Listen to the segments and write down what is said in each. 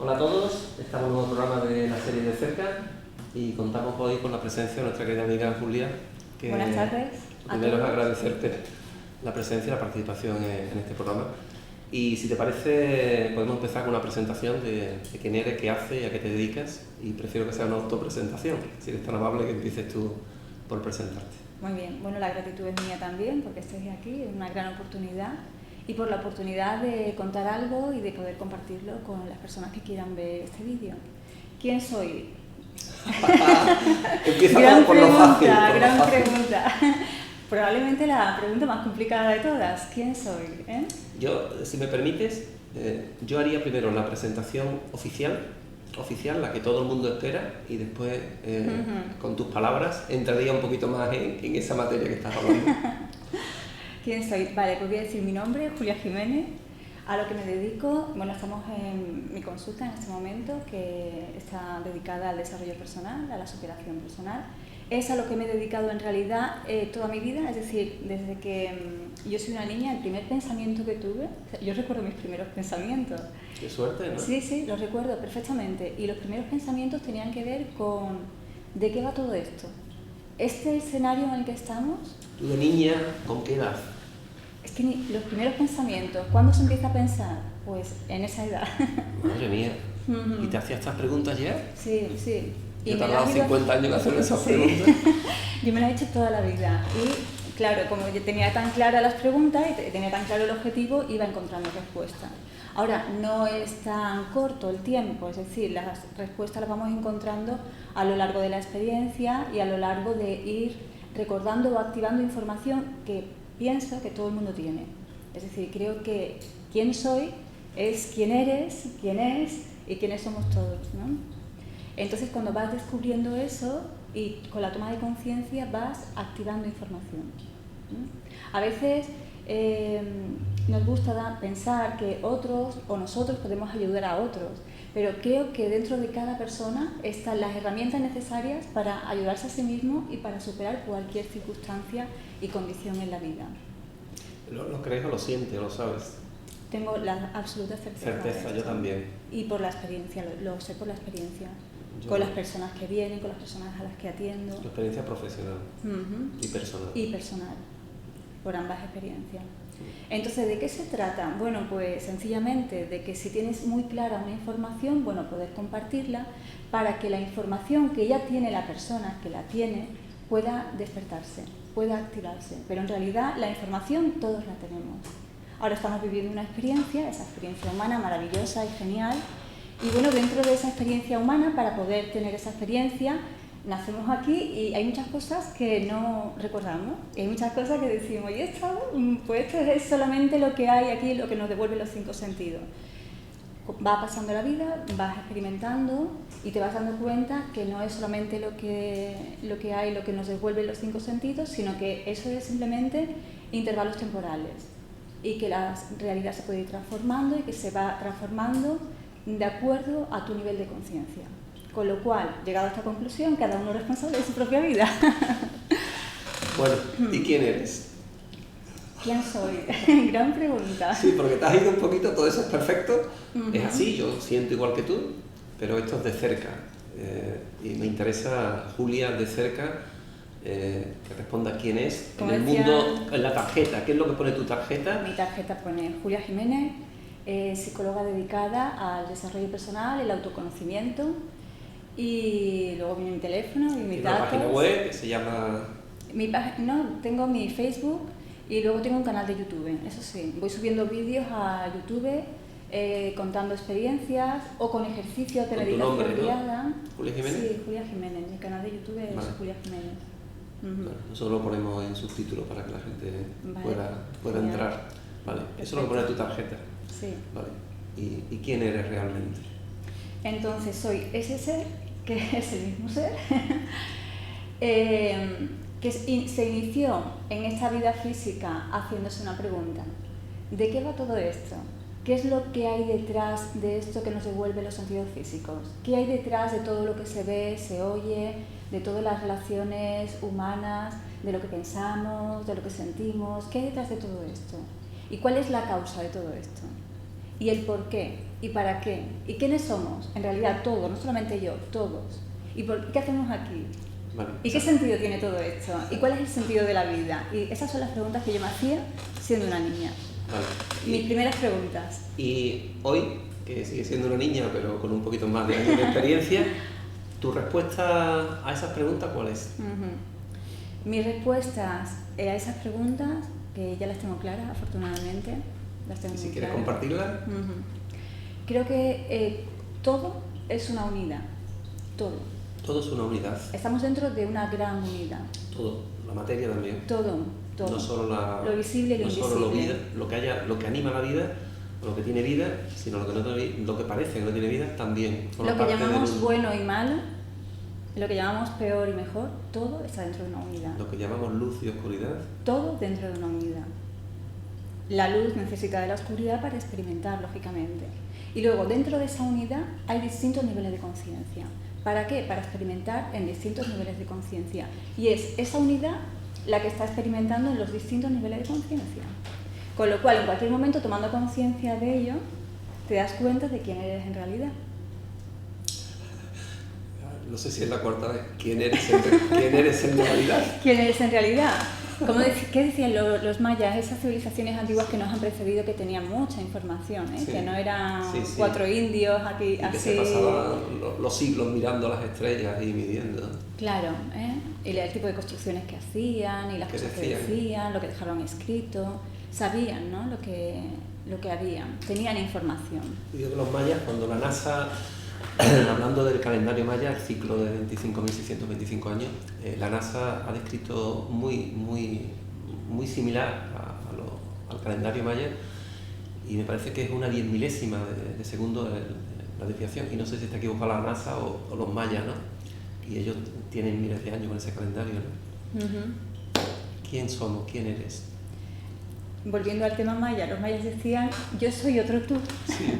Hola a todos, estamos en un nuevo programa de la serie De Cerca y contamos hoy con la presencia de nuestra querida amiga Julia. Que buenas tardes. Primero es agradecerte la presencia y la participación en este programa. Y si te parece, podemos empezar con una presentación de quién eres, qué haces y a qué te dedicas. Y prefiero que sea una autopresentación, si eres tan amable que empieces tú por presentarte. Muy bien, bueno, la gratitud es mía también porque estés aquí, es una gran oportunidad. Y por la oportunidad de contar algo y de poder compartirlo con las personas que quieran ver este vídeo. ¿Quién soy? Empieza por lo fácil. Gran pregunta. Probablemente la pregunta más complicada de todas. ¿Quién soy? Yo, si me permites, yo haría primero la presentación oficial, la que todo el mundo espera, y después, con tus palabras, entraría un poquito más en esa materia que estás hablando. ¿Quién soy? Vale, pues voy a decir mi nombre, Julia Jiménez, a lo que me dedico. Bueno, estamos en mi consulta en este momento, que está dedicada al desarrollo personal, a la superación personal. Es a lo que me he dedicado en realidad toda mi vida, es decir, desde que yo soy una niña, el primer pensamiento que tuve, yo recuerdo mis primeros pensamientos. Qué suerte, ¿no? Sí, los recuerdo perfectamente. Y los primeros pensamientos tenían que ver con ¿de qué va todo esto? ¿Este escenario en el que estamos? ¿Tú de niña con qué edad? Es que los primeros pensamientos, ¿cuándo se empieza a pensar? Pues en esa edad. Madre mía. ¿Y te hacías estas preguntas ya? Sí. Yo he tardado 50 años en hacerme esas preguntas. Yo me las he hecho toda la vida. Y claro, como yo tenía tan claras las preguntas y tenía tan claro el objetivo, iba encontrando respuestas. Ahora, no es tan corto el tiempo, es decir, las respuestas las vamos encontrando a lo largo de la experiencia y a lo largo de ir recordando o activando información que pienso que todo el mundo tiene. Es decir, creo que quién soy es quién eres, quién es y quiénes somos todos, ¿no? Entonces, cuando vas descubriendo eso y con la toma de conciencia vas activando información, ¿no? A veces nos gusta pensar que otros o nosotros podemos ayudar a otros, pero creo que dentro de cada persona están las herramientas necesarias para ayudarse a sí mismo y para superar cualquier circunstancia y condición en la vida. ¿Lo crees o lo sientes o lo sabes? Tengo la absoluta certeza. Yo también. Y por la experiencia, lo sé por la experiencia. Con las personas que vienen, con las personas a las que atiendo. Tu experiencia profesional y personal. Y personal, por ambas experiencias. Entonces, ¿de qué se trata? Bueno, pues sencillamente de que si tienes muy clara una información, bueno, poder compartirla para que la información que ya tiene la persona que la tiene pueda despertarse, pueda activarse. Pero en realidad la información todos la tenemos. Ahora estamos viviendo una experiencia, esa experiencia humana maravillosa y genial. Y bueno, dentro de esa experiencia humana, para poder tener esa experiencia, nacemos aquí y hay muchas cosas que no recordamos. Y hay muchas cosas que decimos, ¿y esto? Pues esto es solamente lo que hay aquí, lo que nos devuelve los 5 sentidos. Va pasando la vida, vas experimentando y te vas dando cuenta que no es solamente lo que hay, lo que nos devuelve los 5 sentidos, sino que eso es simplemente intervalos temporales y que la realidad se puede ir transformando y que se va transformando de acuerdo a tu nivel de conciencia. Con lo cual, llegado a esta conclusión, cada uno es responsable de su propia vida. Bueno, ¿y quién eres? ¿Quién soy? Gran pregunta. Sí, porque te has ido un poquito, todo eso es perfecto. Es así, yo siento igual que tú, pero esto es de cerca. Y me interesa, Julia, de cerca, que responda quién es en el mundo, en la tarjeta. ¿Qué es lo que pone tu tarjeta? Mi tarjeta pone Julia Jiménez, psicóloga dedicada al desarrollo personal, el autoconocimiento, y luego viene mi teléfono y mis datos. ¿Una página web que se llama...? No, tengo mi Facebook y luego tengo un canal de YouTube, eso sí. Voy subiendo vídeos a YouTube contando experiencias o con ejercicios de meditación guiada. ¿No? ¿Julia Jiménez? Sí, Julia Jiménez. Mi canal de YouTube es Julia Jiménez. Bueno, nosotros lo ponemos en subtítulos para que la gente pueda entrar. Vale, eso es lo que pone tu tarjeta. Sí. Vale. ¿Y quién eres realmente? Entonces soy ese ser, que es el mismo ser, que se inició en esta vida física haciéndose una pregunta. ¿De qué va todo esto? ¿Qué es lo que hay detrás de esto que nos devuelve los sentidos físicos? ¿Qué hay detrás de todo lo que se ve, se oye, de todas las relaciones humanas, de lo que pensamos, de lo que sentimos? ¿Qué hay detrás de todo esto? ¿Y cuál es la causa de todo esto? ¿Y el por qué? ¿Y para qué? ¿Y quiénes somos? En realidad todos, no solamente yo, todos. ¿Y qué hacemos aquí? Vale, ¿Y qué sentido tiene todo esto? ¿Y cuál es el sentido de la vida? Y esas son las preguntas que yo me hacía siendo una niña. Vale. Mis primeras preguntas. Y hoy, que sigue siendo una niña, pero con un poquito más de años de experiencia, ¿tu respuesta a esas preguntas cuál es? Mis respuestas a esas preguntas, que ya las tengo claras, afortunadamente, las tengo Si muy quieres claras. compartirlas. Creo que todo es una unidad, todo. Todo es una unidad. Estamos dentro de una gran unidad. Todo, la materia también. Todo. No solo lo visible y lo no invisible. solo lo que anima la vida, lo que tiene vida, sino lo que, no tiene, lo que parece que no tiene vida también. Lo que llamamos bueno y malo, lo que llamamos peor y mejor, todo está dentro de una unidad. Lo que llamamos luz y oscuridad. Todo dentro de una unidad. La luz necesita de la oscuridad para experimentar, lógicamente. Y luego, dentro de esa unidad, hay distintos niveles de conciencia. ¿Para qué? Para experimentar en distintos niveles de conciencia. Y es esa unidad la que está experimentando en los distintos niveles de conciencia. Con lo cual, en cualquier momento, tomando conciencia de ello, te das cuenta de quién eres en realidad. No sé si es la cuarta vez. ¿Quién eres en realidad? ¿Quién eres en realidad? ¿Qué decían los mayas, esas civilizaciones antiguas que nos han precedido, que tenían mucha información, Sí. que no eran Sí. 4 indios aquí Y que así? se pasaban los siglos mirando las estrellas y midiendo. Claro, y el tipo de construcciones que hacían, y las cosas que decían, lo que dejaron escrito, sabían, ¿no? lo que había, tenían información. Yo creo que los mayas, cuando la NASA, hablando del calendario maya, el ciclo de 25.625 años, la NASA ha descrito muy similar al calendario maya, y me parece que es una 10.000ª de segundo de la desviación, y no sé si está equivocada la NASA o los mayas, ¿no? Y ellos tienen miles de años con ese calendario, ¿no? ¿Quién somos? ¿Quién eres? Volviendo al tema maya, los mayas decían, yo soy otro tú. Sí.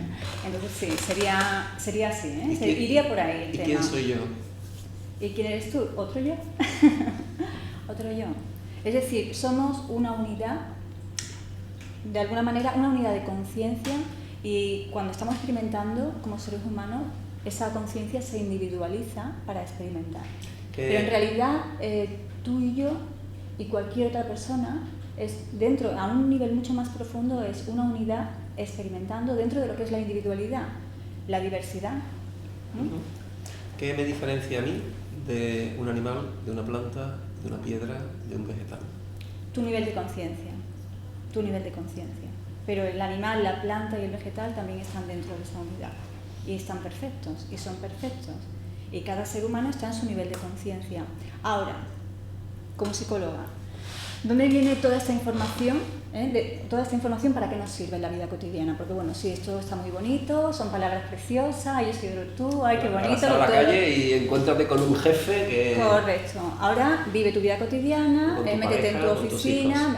Entonces sí, sería así, iría por ahí el tema. ¿Y quién soy yo? ¿Y quién eres tú? ¿Otro yo? Otro yo. Es decir, somos una unidad, de alguna manera, una unidad de conciencia, y cuando estamos experimentando como seres humanos, esa conciencia se individualiza para experimentar. Pero en realidad, tú y yo y cualquier otra persona, dentro, a un nivel mucho más profundo, es una unidad experimentando dentro de lo que es la individualidad, la diversidad. ¿Qué me diferencia a mí de un animal, de una planta, de una piedra, de un vegetal? Tu nivel de conciencia, tu nivel de conciencia. Pero el animal, la planta y el vegetal también están dentro de esa unidad. Y están perfectos, y son perfectos. Y cada ser humano está en su nivel de conciencia. Ahora, como psicóloga, ¿dónde viene toda esta información? Toda esta información, ¿para qué nos sirve en la vida cotidiana? Porque bueno, sí, esto está muy bonito, son palabras preciosas, ay, yo soy tú, ay, qué bonito. Vas a la calle y encuéntrate con un jefe que... Correcto. Ahora vive tu vida cotidiana, métete en tu oficina,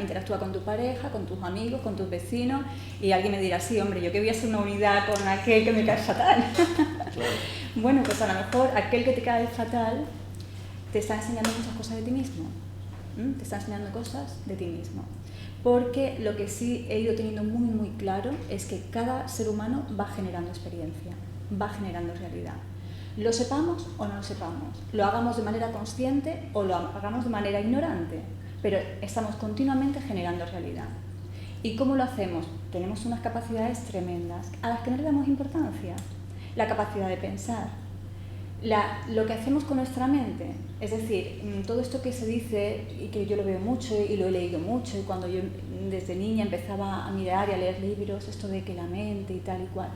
interactúa con tu pareja, con tus amigos, con tus vecinos, y alguien me dirá, sí, hombre, yo que voy a hacer una unidad con aquel que me cae fatal. Claro. Bueno, pues a lo mejor aquel que te cae fatal te está enseñando muchas cosas de ti mismo. Te está enseñando cosas de ti mismo. Porque lo que sí he ido teniendo muy claro es que cada ser humano va generando experiencia, va generando realidad. Lo sepamos o no lo sepamos, lo hagamos de manera consciente o lo hagamos de manera ignorante, pero estamos continuamente generando realidad. ¿Y cómo lo hacemos? Tenemos unas capacidades tremendas a las que no le damos importancia. La capacidad de pensar. Lo que hacemos con nuestra mente, es decir, todo esto que se dice, y que yo lo veo mucho y lo he leído mucho, y cuando yo desde niña empezaba a mirar y a leer libros, esto de que la mente y tal y cual.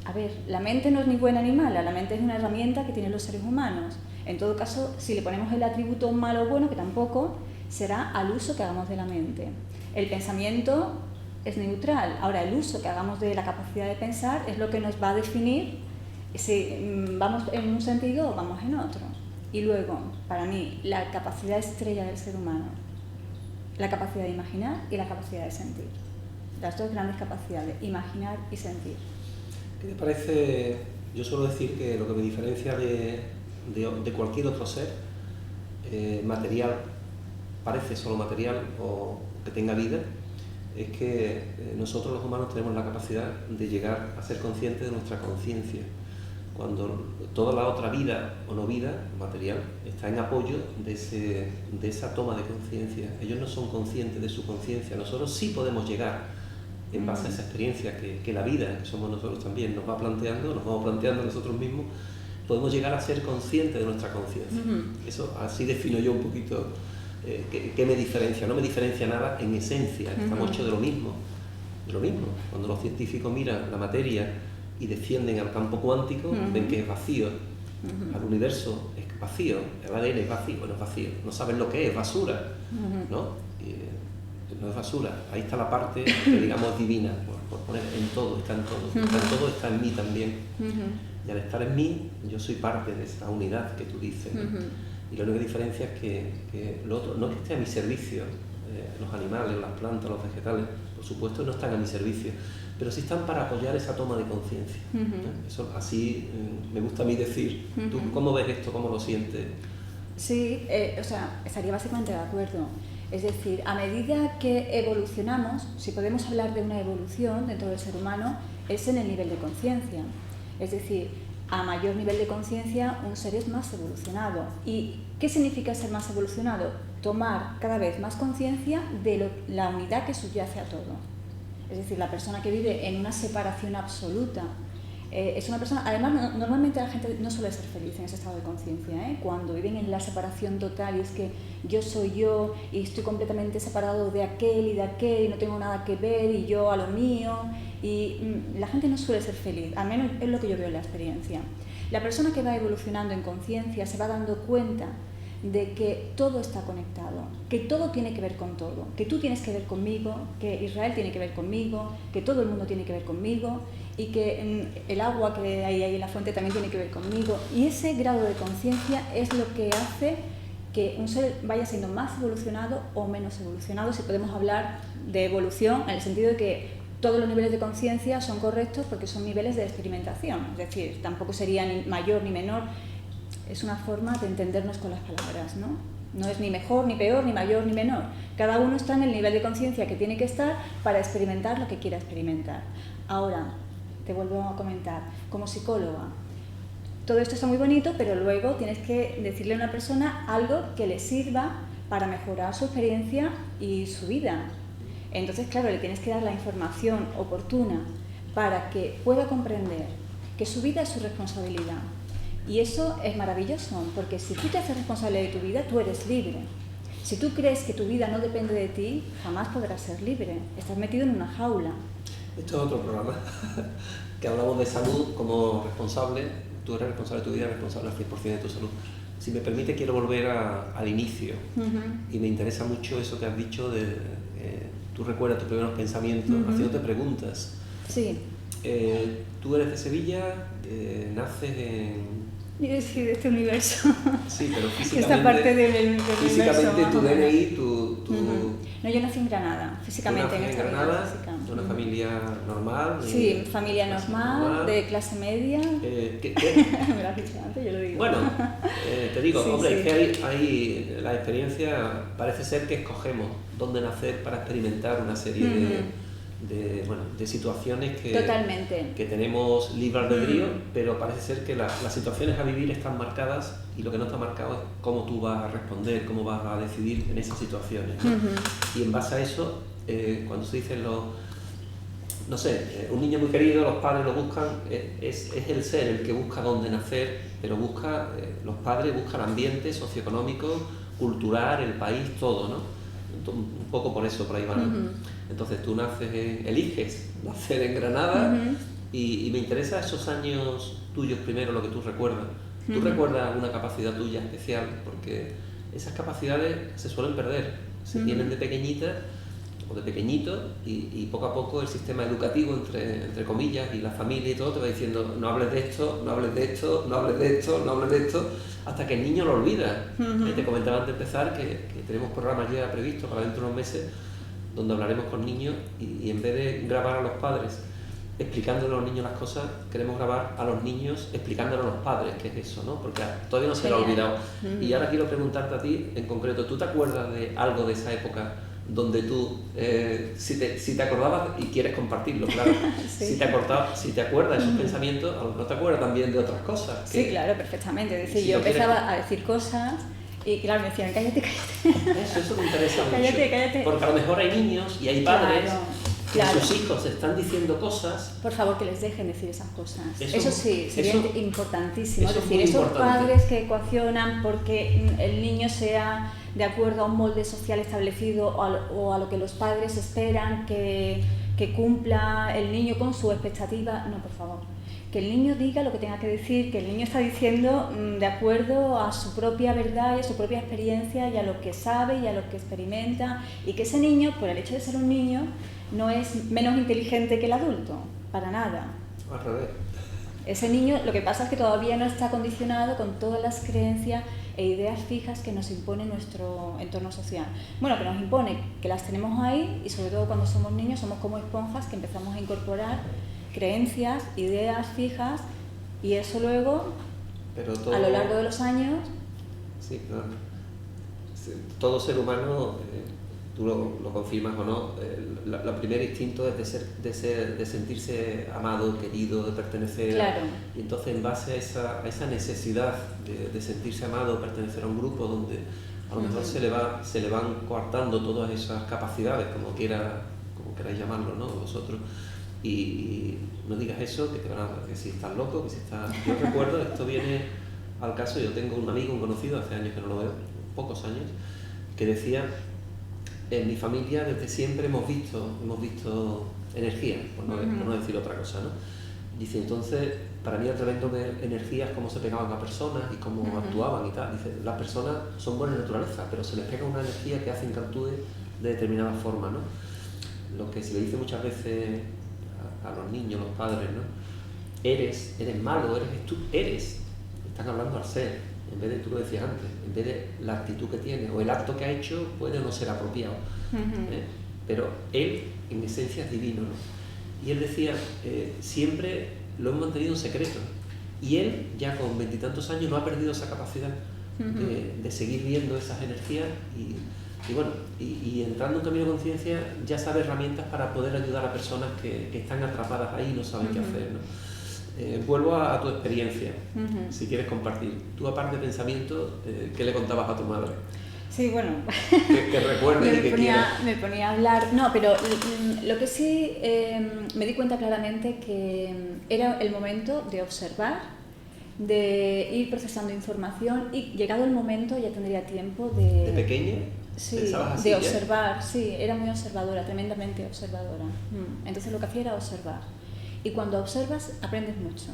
A ver, la mente no es ni buena ni mala, la mente es una herramienta que tienen los seres humanos. En todo caso, si le ponemos el atributo malo o bueno, que tampoco, será al uso que hagamos de la mente. El pensamiento es neutral, ahora el uso que hagamos de la capacidad de pensar es lo que nos va a definir si vamos en un sentido o vamos en otro. Y luego, para mí, la capacidad estrella del ser humano, la capacidad de imaginar y la capacidad de sentir. Las dos grandes capacidades, imaginar y sentir. ¿Qué te parece? Yo suelo decir que lo que me diferencia de cualquier otro ser material, parece solo material o que tenga vida, es que nosotros los humanos tenemos la capacidad de llegar a ser conscientes de nuestra conciencia, cuando toda la otra vida o no vida material está en apoyo de esa toma de conciencia. Ellos no son conscientes de su conciencia, nosotros sí podemos llegar en base a esa experiencia que la vida, que somos nosotros también, nos va planteando, nos vamos planteando nosotros mismos, podemos llegar a ser conscientes de nuestra conciencia. Eso, así defino yo un poquito qué me diferencia. No me diferencia nada en esencia, estamos hechos de lo mismo. Cuando los científicos miran la materia y descienden al campo cuántico, ven que es vacío. Al universo es vacío, el ADN es vacío, bueno, es vacío, no saben lo que es, basura, ¿no? No es basura, ahí está la parte que digamos divina, por poner en todo, está en todo, está en mí también. Y al estar en mí, yo soy parte de esa unidad que tú dices, ¿no? Y la única diferencia es que lo otro, no es que esté a mi servicio, los animales, las plantas, los vegetales, por supuesto no están a mi servicio, pero sí están para apoyar esa toma de conciencia. Eso así me gusta a mí decir. ¿Tú cómo ves esto? ¿Cómo lo sientes? Sí, o sea, estaría básicamente de acuerdo. Es decir, a medida que evolucionamos, si podemos hablar de una evolución dentro del ser humano, es en el nivel de conciencia. Es decir, a mayor nivel de conciencia, un ser es más evolucionado. ¿Y qué significa ser más evolucionado? Tomar cada vez más conciencia de la unidad que subyace a todo. Es decir, la persona que vive en una separación absoluta es una persona, además normalmente la gente no suele ser feliz en ese estado de conciencia, ¿eh? Cuando viven en la separación total y es que yo soy yo y estoy completamente separado de aquel y no tengo nada que ver y yo a lo mío, y la gente no suele ser feliz, al menos es lo que yo veo en la experiencia. La persona que va evolucionando en conciencia se va dando cuenta de que todo está conectado, que todo tiene que ver con todo, que tú tienes que ver conmigo, que Israel tiene que ver conmigo, que todo el mundo tiene que ver conmigo y que el agua que hay ahí en la fuente también tiene que ver conmigo. Y ese grado de conciencia es lo que hace que un ser vaya siendo más evolucionado o menos evolucionado, si podemos hablar de evolución en el sentido de que todos los niveles de conciencia son correctos porque son niveles de experimentación, es decir, tampoco sería ni mayor ni menor. Es una forma de entendernos con las palabras, ¿no? No es ni mejor, ni peor, ni mayor, ni menor. Cada uno está en el nivel de conciencia que tiene que estar para experimentar lo que quiera experimentar. Ahora, te vuelvo a comentar, como psicóloga, todo esto está muy bonito, pero luego tienes que decirle a una persona algo que le sirva para mejorar su experiencia y su vida. Entonces, claro, le tienes que dar la información oportuna para que pueda comprender que su vida es su responsabilidad. Y eso es maravilloso, porque si tú te haces responsable de tu vida, tú eres libre. Si tú crees que tu vida no depende de ti, jamás podrás ser libre. Estás metido en una jaula. Esto es otro programa que hablamos de salud como responsable. Tú eres responsable de tu vida, responsable al 100% de tu salud. Si me permite, quiero volver al inicio. Y me interesa mucho eso que has dicho de tú recuerdas tus primeros pensamientos, haciéndote preguntas. Sí. Tú eres de Sevilla, naces en... Sí, de este universo. Sí, pero físicamente... Esta parte del universo. Físicamente tu DNI, No, yo nací en Granada, físicamente. ¿Tú naces en Granada? ¿De una familia normal? Sí, familia normal, de clase media. Me lo has dicho antes, yo lo digo. Bueno, te digo, sí, hombre, sí. Es que hay la experiencia, parece ser que escogemos dónde nacer para experimentar una serie de situaciones que tenemos libre albedrío, pero parece ser que las situaciones a vivir están marcadas y lo que no está marcado es cómo tú vas a responder, cómo vas a decidir en esas situaciones, ¿no? Y en base a eso, cuando se dicen no sé, un niño muy querido, los padres lo buscan, es el ser el que busca dónde nacer, pero los padres buscan ambiente socioeconómico, cultural, el país, todo, ¿no? Un poco por eso, por ahí va, ¿no? Entonces tú eliges nacer en Granada y me interesa esos años tuyos primero, lo que tú recuerdas. ¿Tú recuerdas una capacidad tuya especial? Porque esas capacidades se suelen perder, se tienen de pequeñita o de pequeñito y poco a poco el sistema educativo, entre comillas, y la familia y todo te va diciendo no hables de esto, no hables de esto, no hables de esto, no hables de esto, hasta que el niño lo olvida. Te comentaba antes de empezar que tenemos programas ya previstos para dentro de unos meses donde hablaremos con niños y en vez de grabar a los padres explicándole a los niños las cosas, queremos grabar a los niños explicándole a los padres qué es eso, ¿no? Porque todavía no se lo ha olvidado. Y ahora quiero preguntarte a ti en concreto, ¿tú te acuerdas de algo de esa época donde tú, si te acordabas y quieres compartirlo, claro, sí. si te acuerdas de esos pensamientos, a lo mejor te acuerdas también de otras cosas. Sí, claro, perfectamente. Es decir, si yo quieres... empezaba a decir cosas y claro, me decían, cállate, cállate. Eso me interesa mucho. Cállate, cállate. Porque a lo mejor hay niños y hay padres claro. que sus hijos están diciendo cosas. Por favor, que les dejen decir esas cosas. Eso sí, sería importantísimo. Eso es decir, esos padres que ecuacionan porque el niño sea de acuerdo a un molde social establecido o a lo que los padres esperan que cumpla el niño con su expectativa. No, por favor. Que el niño diga lo que tenga que decir, que el niño está diciendo de acuerdo a su propia verdad y a su propia experiencia y a lo que sabe y a lo que experimenta, y que ese niño, por el hecho de ser un niño, no es menos inteligente que el adulto, para nada. Al revés. Ese niño, lo que pasa es que todavía no está condicionado con todas las creencias e ideas fijas que nos impone nuestro entorno social. Bueno, que nos impone, que las tenemos ahí, y sobre todo cuando somos niños somos como esponjas que empezamos a incorporar creencias, ideas fijas, y eso luego, a lo largo de los años... Sí, claro. Todo ser humano, tú lo confirmas o no, el primer instinto es de sentirse amado, querido, de pertenecer. Claro. Y entonces, en base a esa necesidad de sentirse amado, pertenecer a un grupo donde a lo mejor se le van coartando todas esas capacidades, como queráis llamarlo, ¿no? Vosotros. Y no digas eso, que si estás loco, que si estás... Yo recuerdo, esto viene al caso, yo tengo un amigo, un conocido, hace años que no lo veo, pocos años, que decía, en mi familia desde siempre hemos visto energía, por no decir otra cosa, ¿no? Dice, entonces, para mí es tremendo ver energías, cómo se pegaban a personas y cómo actuaban y tal. Dice, las personas son buenas naturaleza, pero se les pega una energía que hacen que actúen de determinada forma, ¿no? Lo que se le dice muchas veces a los niños, los padres, ¿no? Eres malo, están hablando al ser, en vez de, tú lo decías antes, en vez de la actitud que tiene o el acto que ha hecho puede no ser apropiado, pero él en esencia es divino, ¿no? Y él decía, siempre lo hemos mantenido en secreto, y él ya con 20 y tantos años no ha perdido esa capacidad de seguir viendo esas energías y bueno, y entrando en un camino de conciencia ya sabe herramientas para poder ayudar a personas que están atrapadas ahí y no saben qué hacer, ¿no? Vuelvo a tu experiencia, si quieres compartir. Tú, aparte de pensamiento, ¿qué le contabas a tu madre? Sí, bueno, que recuerdes y que quieras. Me ponía a hablar, no, pero lo que sí me di cuenta claramente que era el momento de observar, de ir procesando información, y llegado el momento ya tendría tiempo de... ¿De pequeña? Sí, así, de observar, sí, era muy observadora, tremendamente observadora. Entonces lo que hacía era observar. Y cuando observas, aprendes mucho.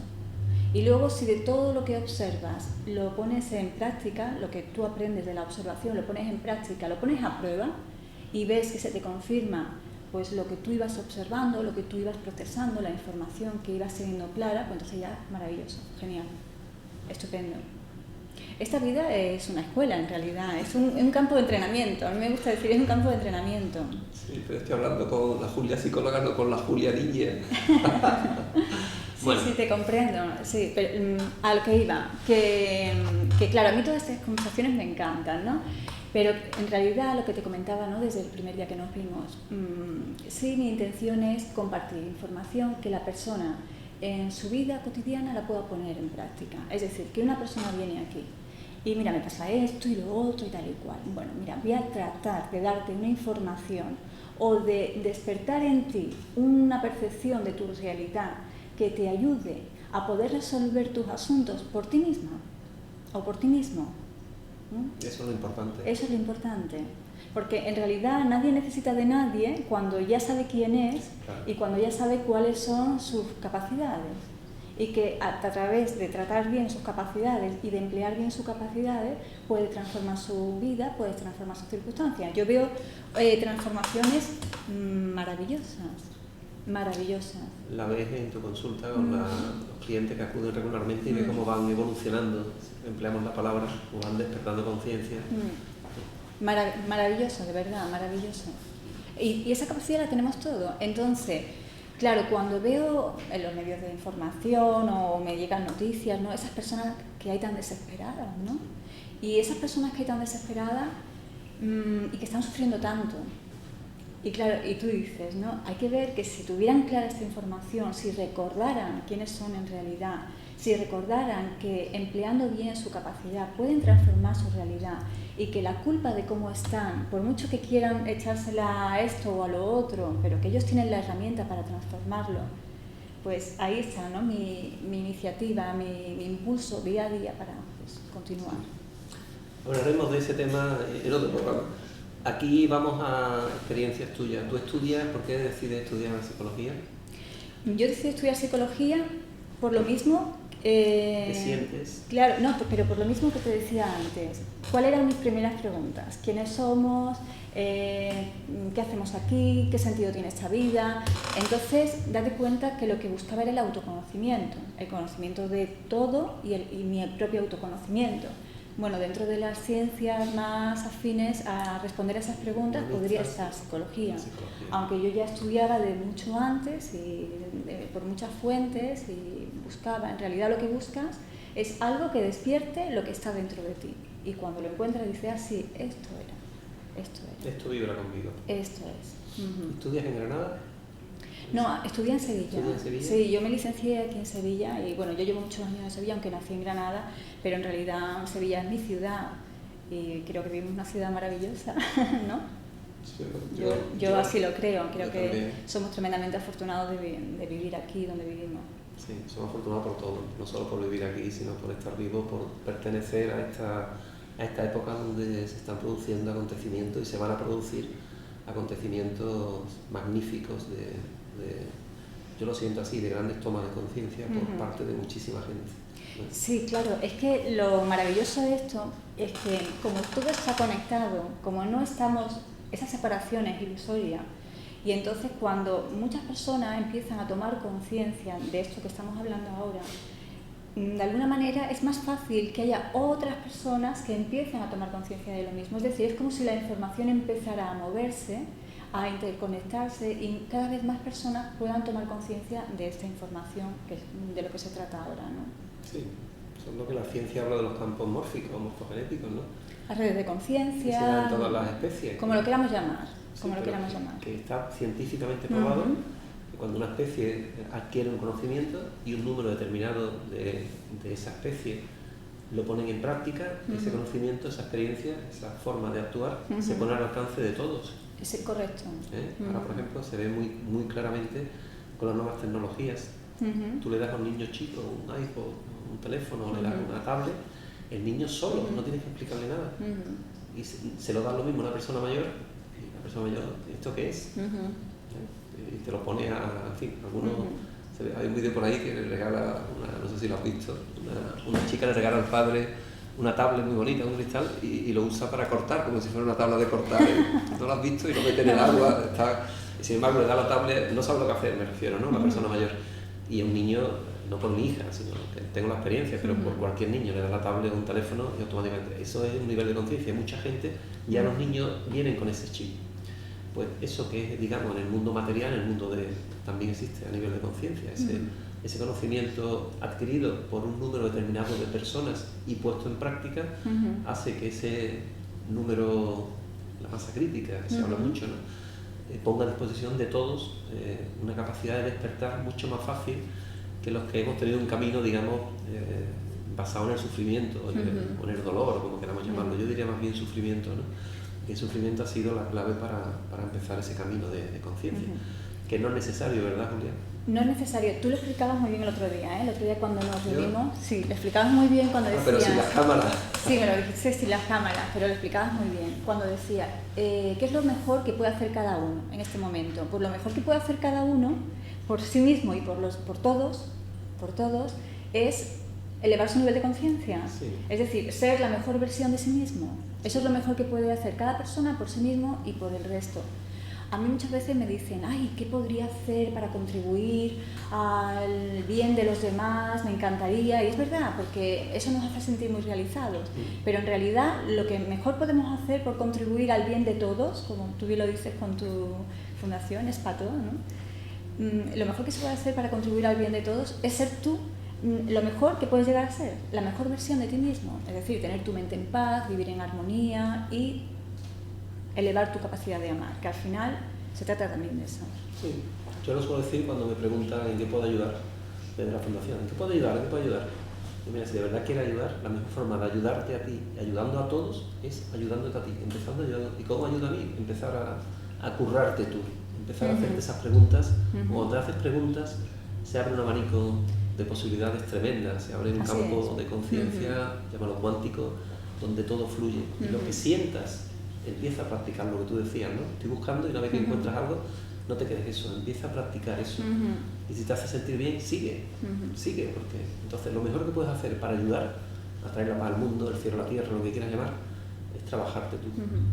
Y luego, si de todo lo que observas lo pones en práctica, lo que tú aprendes de la observación lo pones en práctica, lo pones a prueba y ves que se te confirma pues lo que tú ibas observando, lo que tú ibas procesando, la información que ibas teniendo clara, pues entonces ya maravilloso, genial, estupendo. Esta vida es una escuela, en realidad, es un campo de entrenamiento. A mí me gusta decir, es un campo de entrenamiento. Sí, pero estoy hablando con la Julia psicóloga, no con la Julia niña. Sí, bueno. Sí, te comprendo. Sí, pero a lo que iba, que claro, a mí todas estas conversaciones me encantan, ¿no? Pero en realidad lo que te comentaba, ¿no? Desde el primer día que nos vimos, sí, mi intención es compartir información que la persona en su vida cotidiana la pueda poner en práctica. Es decir, que una persona viene aquí y mira, me pasa esto y lo otro y tal y cual. Bueno, mira, voy a tratar de darte una información o de despertar en ti una percepción de tu realidad que te ayude a poder resolver tus asuntos por ti misma o por ti mismo. Eso es lo importante. Eso es lo importante. Porque en realidad nadie necesita de nadie cuando ya sabe quién es, claro, y cuando ya sabe cuáles son sus capacidades. Y que a través de tratar bien sus capacidades y de emplear bien sus capacidades puede transformar su vida, puede transformar sus circunstancias. Yo veo transformaciones maravillosas. Maravillosas. La ves en tu consulta con los clientes que acuden regularmente y ves cómo van evolucionando, empleamos la palabra, o van despertando conciencia. Maravilloso, de verdad, maravilloso. Y esa capacidad la tenemos todos. Entonces, claro, cuando veo en los medios de información o me llegan noticias, ¿no? Esas personas que hay tan desesperadas, ¿no? Y esas personas que hay tan desesperadas y que están sufriendo tanto, Y claro, y tú dices, ¿no? Hay que ver que si tuvieran clara esta información, si recordaran quiénes son en realidad, si recordaran que empleando bien su capacidad pueden transformar su realidad y que la culpa de cómo están, por mucho que quieran echársela a esto o a lo otro, pero que ellos tienen la herramienta para transformarlo, pues ahí está, ¿no? mi iniciativa, mi impulso día a día para pues, continuar. Hablaremos de ese tema en otro programa. Aquí vamos a experiencias tuyas. ¿Tú estudias? ¿Por qué decides estudiar psicología? Yo decidí estudiar psicología por lo mismo. ¿Qué sientes? Claro, no, pero por lo mismo que te decía antes. ¿Cuáles eran mis primeras preguntas? ¿Quiénes somos? ¿Qué hacemos aquí? ¿Qué sentido tiene esta vida? Entonces, date cuenta que lo que buscaba era el autoconocimiento, el conocimiento de todo y mi propio autoconocimiento. Bueno, dentro de las ciencias más afines a responder a esas preguntas podría estar psicología. Aunque yo ya estudiaba de mucho antes y por muchas fuentes y buscaba, en realidad lo que buscas es algo que despierte lo que está dentro de ti. Y cuando lo encuentras dices, ah, sí, esto era. Esto vibra conmigo. Esto es. ¿Estudias en Granada? No, estudié en Sevilla. ¿Estudias en Sevilla? Sí, yo me licencié aquí en Sevilla y bueno, yo llevo muchos años en Sevilla, aunque nací en Granada, pero en realidad Sevilla es mi ciudad y creo que vivimos en una ciudad maravillosa, ¿no? Sí, yo así lo creo que también. Somos tremendamente afortunados de vivir aquí donde vivimos. Sí, somos afortunados por todo, no solo por vivir aquí, sino por estar vivos, por pertenecer a esta época donde se están produciendo acontecimientos y se van a producir acontecimientos magníficos yo lo siento así, de grandes tomas de conciencia por parte de muchísima gente. Sí, claro, es que lo maravilloso de esto es que como todo está conectado, como no estamos, esa separación es ilusoria, y entonces cuando muchas personas empiezan a tomar conciencia de esto que estamos hablando ahora, de alguna manera es más fácil que haya otras personas que empiecen a tomar conciencia de lo mismo. Es decir, es como si la información empezara a moverse, a interconectarse y cada vez más personas puedan tomar conciencia de esta información, que es de lo que se trata ahora, ¿no? Sí, eso es lo que la ciencia habla de los campos mórficos, morfogenéticos, ¿no? Las redes de conciencia, se dan en todas las especies. Como lo queramos llamar, Sí, como lo queramos llamar. Que está científicamente probado que cuando una especie adquiere un conocimiento y un número determinado de esa especie lo ponen en práctica, ese conocimiento, esa experiencia, esa forma de actuar se pone al alcance de todos. Es correcto. Ahora, por ejemplo, se ve muy claramente con las nuevas tecnologías. Tú le das a un niño chico un iPod, un teléfono, le das una tablet, el niño solo, no tienes que explicarle nada. Y se lo da lo mismo a una persona mayor, y la persona mayor, ¿esto qué es? Y te lo pone en fin, algunos... Hay un vídeo por ahí que le regala, no sé si lo has visto, una chica le regala al padre una tablet muy bonita, un cristal, y lo usa para cortar, como si fuera una tabla de cortar. No lo has visto y lo mete en el agua, sin embargo le da la tablet, no sabe lo que hacer, me refiero, ¿no? La persona mayor. Y un niño, no por mi hija, sino que tengo la experiencia, pero por cualquier niño le da la tablet o un teléfono y automáticamente, eso es un nivel de conciencia. Mucha gente, ya los niños vienen con ese chip. Pues eso que es, digamos, en el mundo material, en el mundo también existe a nivel de conciencia, ese conocimiento adquirido por un número determinado de personas y puesto en práctica hace que ese número, la masa crítica, que se habla mucho, ¿no? Ponga a disposición de todos una capacidad de despertar mucho más fácil que los que hemos tenido un camino, digamos, basado en el sufrimiento o en el dolor, como queramos llamarlo. Yo diría más bien sufrimiento, ¿no? Y el sufrimiento ha sido la clave para empezar ese camino de conciencia, que no es necesario, ¿verdad, Julia? No es necesario. Tú lo explicabas muy bien el otro día, ¿eh? El otro día cuando nos reunimos, sí, lo explicabas muy bien cuando decías... Pero sin las cámaras. Sí, me lo dijiste sin las cámaras, pero lo explicabas muy bien. Cuando decías, ¿qué es lo mejor que puede hacer cada uno en este momento? Pues lo mejor que puede hacer cada uno, por sí mismo y por todos, es elevar su nivel de conciencia. Sí. Es decir, ser la mejor versión de sí mismo. Eso es lo mejor que puede hacer cada persona por sí mismo y por el resto. A mí muchas veces me dicen, ay, ¿qué podría hacer para contribuir al bien de los demás? Me encantaría. Y es verdad, porque eso nos hace sentir muy realizados. Pero en realidad lo que mejor podemos hacer por contribuir al bien de todos, como tú bien lo dices con tu fundación, es Pato, ¿no? Lo mejor que se puede hacer para contribuir al bien de todos es ser tú lo mejor que puedes llegar a ser, la mejor versión de ti mismo. Es decir, tener tu mente en paz, vivir en armonía y elevar tu capacidad de amar, que al final Se trata también de eso. Sí, yo lo suelo decir cuando me preguntan en qué puedo ayudar desde la Fundación. ¿En qué puedo ayudar? ¿En qué puedo ayudar? Y mira, si de verdad quieres ayudar, la mejor forma de ayudarte a ti, ayudando a todos, es ayudándote a ti, empezando ayudando. ¿Y cómo ayuda a mí? Empezar a currarte tú, empezar a hacerte esas preguntas. Cuando te haces preguntas, se abre un abanico de posibilidades tremendas, se abre un campo de conciencia, llámalo cuántico, donde todo fluye. Y lo que sientas, empieza a practicar lo que tú decías, ¿no? Estoy buscando y una vez que encuentras algo, no te quedes eso, empieza a practicar eso. Y si te hace sentir bien, sigue, porque entonces lo mejor que puedes hacer para ayudar a traer la paz al mundo, el cielo a la tierra, lo que quieras llamar, es trabajarte tú.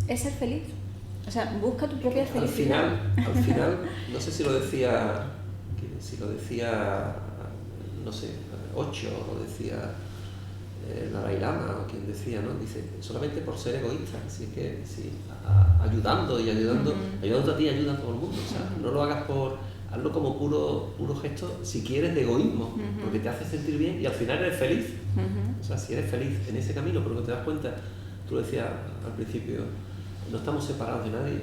Es ser feliz. O sea, busca tu propia felicidad. Al final, no sé si lo decía, no sé, Osho, o lo decía Dalai Lama, o quien decía, ¿no? Dice, solamente por ser egoísta, así es que ayudando a ti, ayuda a todo el mundo. O sea, no lo hagas hazlo como puro gesto, si quieres, de egoísmo, porque te hace sentir bien y al final eres feliz. O sea, si eres feliz en ese camino, porque te das cuenta, tú lo decías al principio, no estamos separados de nadie.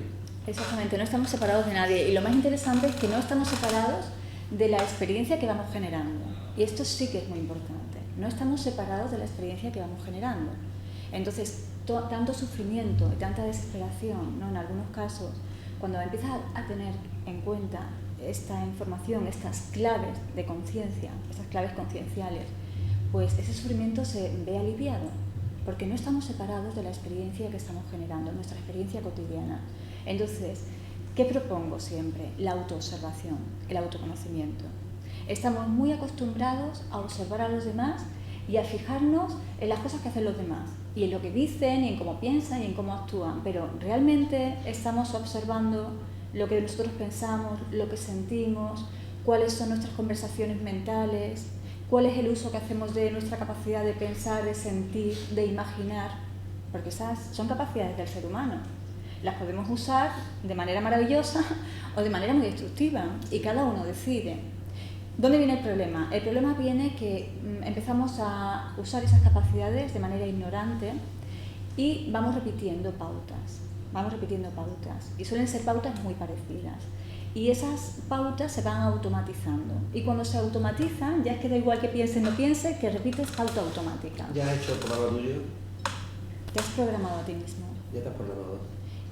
Exactamente, no estamos separados de nadie. Y lo más interesante es que no estamos separados de la experiencia que vamos generando. Y esto sí que es muy importante. No estamos separados de la experiencia que vamos generando. Entonces, tanto sufrimiento y tanta desesperación, ¿no? En algunos casos, cuando empiezas a tener en cuenta esta información, estas claves de conciencia, estas claves concienciales, pues ese sufrimiento se ve aliviado, porque no estamos separados de la experiencia que estamos generando, nuestra experiencia cotidiana. Entonces, ¿qué propongo siempre? La autoobservación, el autoconocimiento. Estamos muy acostumbrados a observar a los demás y a fijarnos en las cosas que hacen los demás, y en lo que dicen, y en cómo piensan, y en cómo actúan, pero realmente estamos observando lo que nosotros pensamos, lo que sentimos, cuáles son nuestras conversaciones mentales, cuál es el uso que hacemos de nuestra capacidad de pensar, de sentir, de imaginar, porque esas son capacidades del ser humano. Las podemos usar de manera maravillosa o de manera muy destructiva, y cada uno decide. ¿Dónde viene el problema? El problema viene que empezamos a usar esas capacidades de manera ignorante y vamos repitiendo pautas, y suelen ser pautas muy parecidas. Y esas pautas se van automatizando. Y cuando se automatizan, ya es que da igual que pienses o no pienses, que repites pauta automática. ¿Ya has hecho el programa tuyo? Te has programado a ti mismo. Ya te has programado.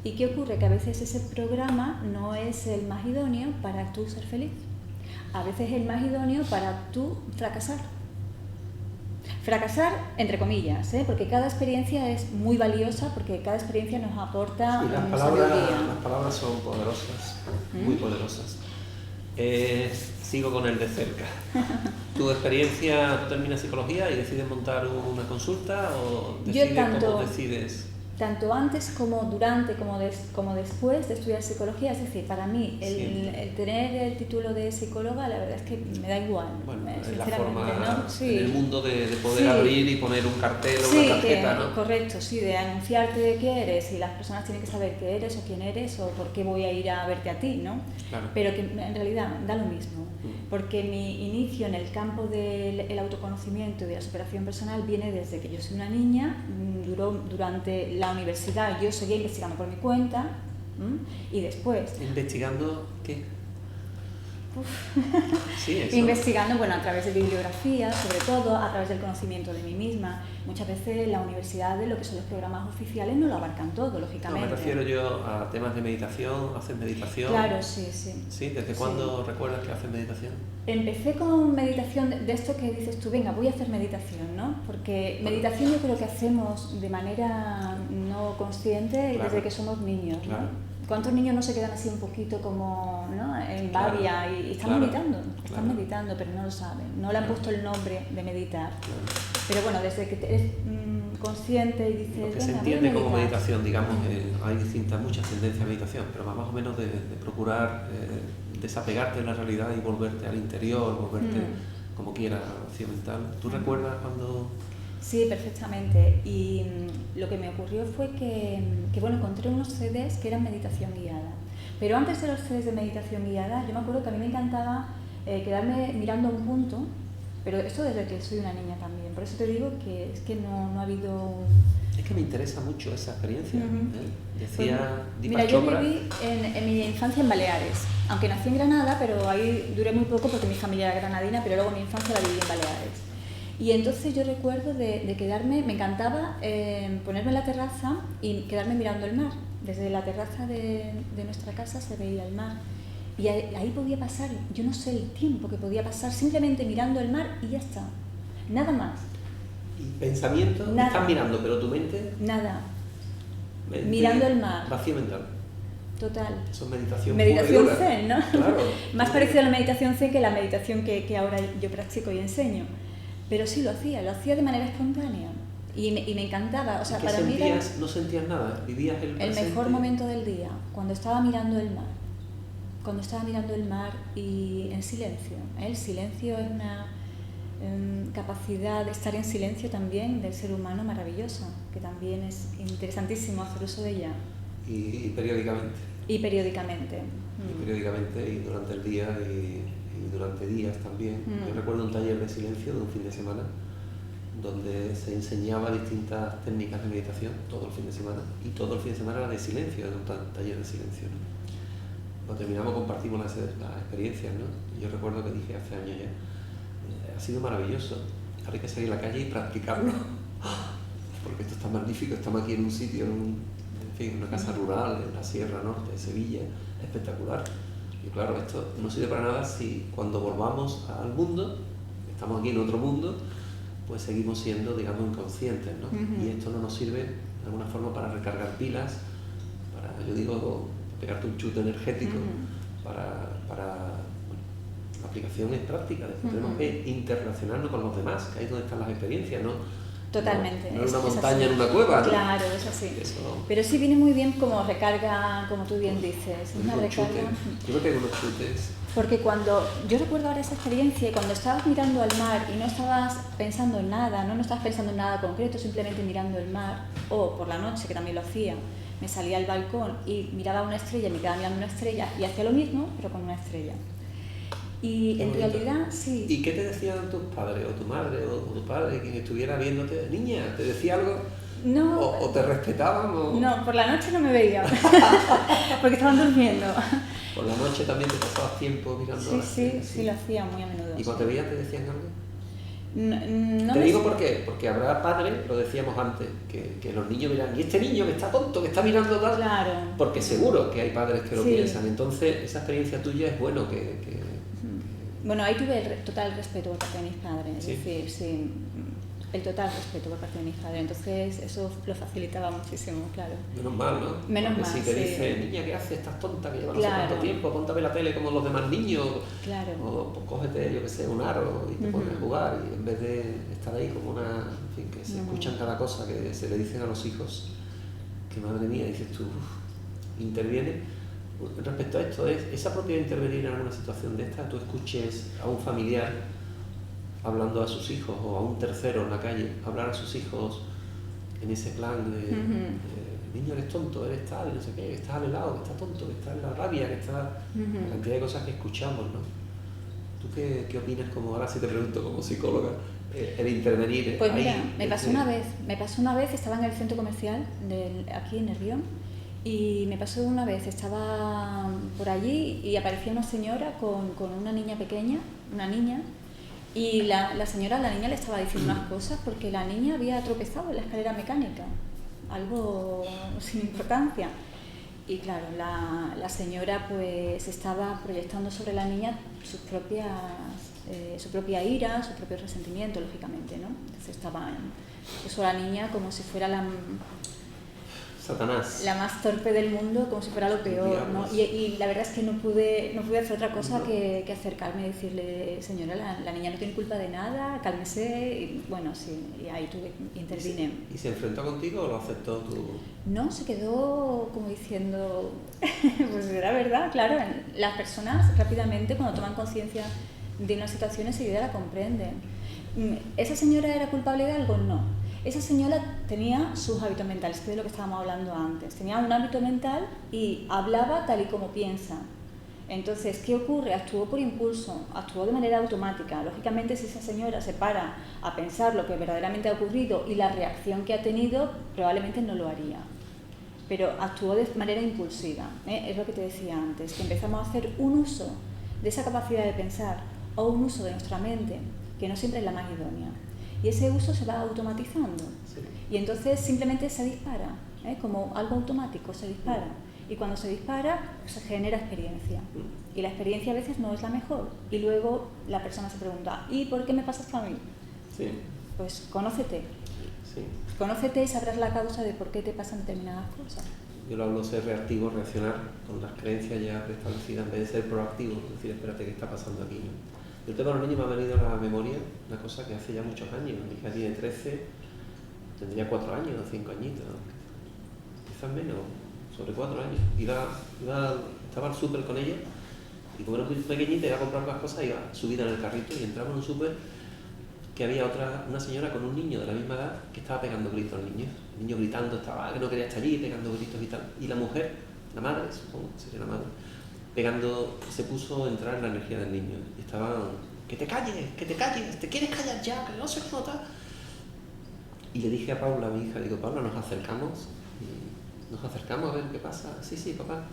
¿Y qué ocurre? Que a veces ese programa no es el más idóneo para tú ser feliz. A veces es el más idóneo para tú fracasar. Fracasar, entre comillas, ¿eh? Porque cada experiencia es muy valiosa, porque cada experiencia nos aporta sabiduría. Las palabras son poderosas, muy poderosas. Sigo con el de cerca. ¿Tu experiencia, tú terminas psicología y decides montar una consulta o decides? Tanto antes como durante, como después de estudiar psicología, es decir, para mí el tener el título de psicóloga, la verdad es que me da igual. Bueno, es la sinceramente, forma, ¿no? Sí. en el mundo de poder abrir y poner un cartel o una tarjeta, ¿no? Correcto, sí, de anunciarte de qué eres, y las personas tienen que saber qué eres o quién eres o por qué voy a ir a verte a ti, ¿no? Claro. Pero que en realidad da lo mismo, porque mi inicio en el campo del autoconocimiento y de la superación personal viene desde que yo soy una niña, durante la universidad yo seguía investigando por mi cuenta, y después... ¿Investigando qué? Sí, eso. Investigando, bueno, a través de bibliografía, sobre todo, a través del conocimiento de mí misma. Muchas veces la universidad, lo que son los programas oficiales, no lo abarcan todo, lógicamente. No, me refiero yo a temas de meditación. ¿Haces meditación? Claro, sí. ¿Sí? ¿Desde cuándo recuerdas que haces meditación? Empecé con meditación de esto que dices tú, venga, voy a hacer meditación, ¿no? Porque meditación yo creo que hacemos de manera no consciente desde que somos niños, ¿no? Claro. ¿Cuántos niños no se quedan así un poquito como, ¿no?, en babia y están meditando? Están meditando, pero no lo saben, no le han puesto el nombre de meditar. Pero bueno, desde que eres consciente y dices... Lo que se entiende como meditación, digamos, hay muchas tendencias a meditación, pero más o menos de procurar desapegarte de la realidad y volverte al interior, volverte como quieras, occidental. ¿Tú recuerdas cuando...? Sí, perfectamente. Y lo que me ocurrió fue que bueno, encontré unos CDs que eran meditación guiada. Pero antes de los CDs de meditación guiada, yo me acuerdo que a mí me encantaba quedarme mirando a un punto, pero esto desde que soy una niña también. Por eso te digo que es que no ha habido Es que me interesa mucho esa experiencia. Decía Mira, Deepak Chopra. yo viví en mi infancia en Baleares, aunque nací en Granada, pero ahí duré muy poco porque mi familia era granadina, pero luego mi infancia la viví en Baleares. Y entonces yo recuerdo de quedarme, me encantaba ponerme en la terraza y quedarme mirando el mar. Desde la terraza de nuestra casa se veía el mar. Y ahí podía pasar, yo no sé el tiempo que podía pasar, simplemente mirando el mar y ya está. Nada más. ¿Y pensamiento? Nada. Estás mirando, pero tu mente... Nada. mente Mirando el mar. Vacío mental. Total. Eso es meditación. Meditación pura y dura. zen, ¿no? Claro. Más parecido a la meditación zen que la meditación que ahora yo practico y enseño. Pero sí lo hacía de manera espontánea. Y me encantaba. O sea, ¿Qué para mí era sentías? No sentías nada, vivías el presente. el mejor momento del día, cuando estaba mirando el mar. Cuando estaba mirando el mar y en silencio. El silencio es una capacidad de estar en silencio también del ser humano maravillosa, que también es interesantísimo hacer uso de ella. Y periódicamente. Y periódicamente. Y periódicamente, y durante el día, y durante días también. Yo recuerdo un taller de silencio de un fin de semana, donde se enseñaba distintas técnicas de meditación todo el fin de semana, y todo el fin de semana era de silencio, era un taller de silencio, ¿no? Cuando terminamos compartimos las experiencias, ¿no? Yo recuerdo que dije hace años ya, ha sido maravilloso, ahora hay que salir a la calle y practicarlo, porque esto está magnífico, estamos aquí en un sitio, en una casa rural, en la Sierra Norte de Sevilla, espectacular. Y claro, esto no sirve para nada si cuando volvamos al mundo, estamos aquí en otro mundo, pues seguimos siendo, digamos, inconscientes, ¿no? Y esto no nos sirve de alguna forma para recargar pilas, para, yo digo, pegarte un chute energético, para bueno, la aplicación es práctica, después tenemos que interrelacionarnos con los demás, que ahí es donde están las experiencias, ¿no? Totalmente. No en una montaña, en una cueva, ¿no? Claro, es así. Eso. Pero sí viene muy bien como recarga, como tú bien dices, una recarga. Yo me pego unos chutes. Porque cuando, yo recuerdo ahora esa experiencia, cuando estabas mirando al mar y no estabas pensando en nada, no estabas pensando en nada concreto, simplemente mirando el mar, o por la noche, que también lo hacía, me salía al balcón y miraba una estrella, me quedaba mirando una estrella y hacía lo mismo, pero con una estrella. Y en realidad, sí. ¿Y qué te decían tus padres, o tu madre, o tu padre, quien estuviera viéndote? Niña, ¿te decía algo? No. ¿O te respetaban? O... No, por la noche no me veían, porque estaban durmiendo. ¿Por la noche también te pasabas tiempo mirando? Sí, lo hacía muy a menudo. ¿Y cuando te veían te decían algo? No te digo por qué, porque habrá padres, lo decíamos antes, que los niños miran, y este niño que está tonto, que está mirando tal, claro. Porque seguro que hay padres que lo piensan. Entonces, esa experiencia tuya es bueno Bueno, ahí tuve el total respeto por parte de mis padres, ¿Sí? es decir, sí, el total respeto por parte de mis padres, entonces eso lo facilitaba muchísimo, claro. Menos mal, ¿no? Menos Porque mal, si te sí. dice, niña, ¿qué haces? Estás tonta, que llevas no sé Claro. cuánto tiempo, ponte a ver la tele como los demás niños, Claro. o pues, cógete, yo qué sé, un aro y te pones a jugar, y en vez de estar ahí como una, en fin, que se escuchan cada cosa que se le dicen a los hijos, que madre mía, dices tú, interviene. Respecto a esto, ¿es esa propiedad de intervenir en alguna situación de esta? Tú escuches a un familiar hablando a sus hijos, o a un tercero en la calle hablar a sus hijos en ese plan de niño, eres tonto, eres tal, no sé qué, que estás al helado, que estás tonto, que estás en la rabia, que estás... La cantidad de cosas que escuchamos, ¿no? ¿Tú qué opinas, como ahora sí te pregunto como psicóloga, el intervenir? Pues ahí, mira, me pasó una vez, estaba en el centro comercial aquí en Nervión, y me pasó una vez, estaba por allí y apareció una señora con una niña pequeña, y la niña le estaba diciendo unas cosas porque la niña había tropezado en la escalera mecánica, algo sin importancia. Y claro, la señora pues estaba proyectando sobre la niña su propia ira, su propio resentimiento, lógicamente, ¿no? Entonces puso a la niña como si fuera Satanás. La más torpe del mundo, como si fuera lo peor, ¿no? Y la verdad es que no pude hacer otra cosa que acercarme y decirle, señora, la niña no tiene culpa de nada, cálmese, y bueno, sí, y ahí intervine. ¿Y se enfrentó contigo o lo aceptó tú? No, se quedó como diciendo, pues era verdad, claro, las personas rápidamente cuando toman conciencia de una situación enseguida la comprenden. ¿Esa señora era culpable de algo? No. Esa señora tenía sus hábitos mentales, que es de lo que estábamos hablando antes. Tenía un hábito mental y hablaba tal y como piensa. Entonces, ¿qué ocurre? Actuó por impulso, actuó de manera automática. Lógicamente, si esa señora se para a pensar lo que verdaderamente ha ocurrido y la reacción que ha tenido, probablemente no lo haría. Pero actuó de manera impulsiva. Es lo que te decía antes, que empezamos a hacer un uso de esa capacidad de pensar o un uso de nuestra mente, que no siempre es la más idónea. Y ese uso se va automatizando. Sí. Y entonces simplemente se dispara, como algo automático, se dispara. Y cuando se dispara, se genera experiencia. Y la experiencia a veces no es la mejor. Y luego la persona se pregunta, ¿y por qué me pasa esto a mí? Sí. Pues conócete. Sí. Conócete y sabrás la causa de por qué te pasan determinadas cosas. Yo lo hablo de ser reactivo, reaccionar con las creencias ya preestablecidas, en vez de ser proactivo, decir, espérate, ¿qué está pasando aquí? ¿No? El tema de los niños me ha venido a la memoria una cosa que hace ya muchos años. Mi hija tiene 13, tendría 4 años, 5 añitos, quizás menos, sobre 4 años. Estaba al súper con ella y como era muy pequeñita, iba a comprar más cosas, iba subida en el carrito y entramos en un súper que había una señora con un niño de la misma edad que estaba pegando gritos al niño. El niño gritando, que no quería estar allí, pegando gritos y tal. Y la mujer, la madre, supongo, sería la madre, se puso a entrar en la energía del niño. Y estaban, que te calles, te quieres callar ya, que no sé cómo tal. Y le dije a Paula, mi hija, digo, Paula, nos acercamos a ver qué pasa. Sí, papá.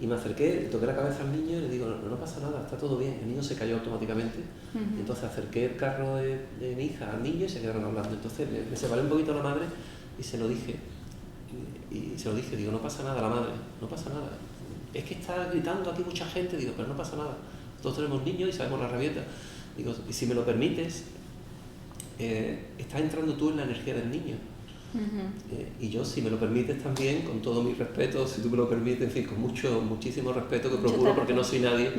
Y me acerqué, le toqué la cabeza al niño y le digo, no pasa nada, está todo bien. El niño se cayó automáticamente. Y entonces acerqué el carro de mi hija al niño y se quedaron hablando. Entonces me separé un poquito a la madre y se lo dije. Digo, no pasa nada, la madre, no pasa nada. Es que está gritando aquí mucha gente, digo, pero no pasa nada. Todos tenemos niños y sabemos la rabieta. Digo, y si me lo permites, estás entrando tú en la energía del niño. Y yo, si me lo permites también, con todo mi respeto, si tú me lo permites, en fin, con muchísimo respeto que procuro, porque no soy nadie,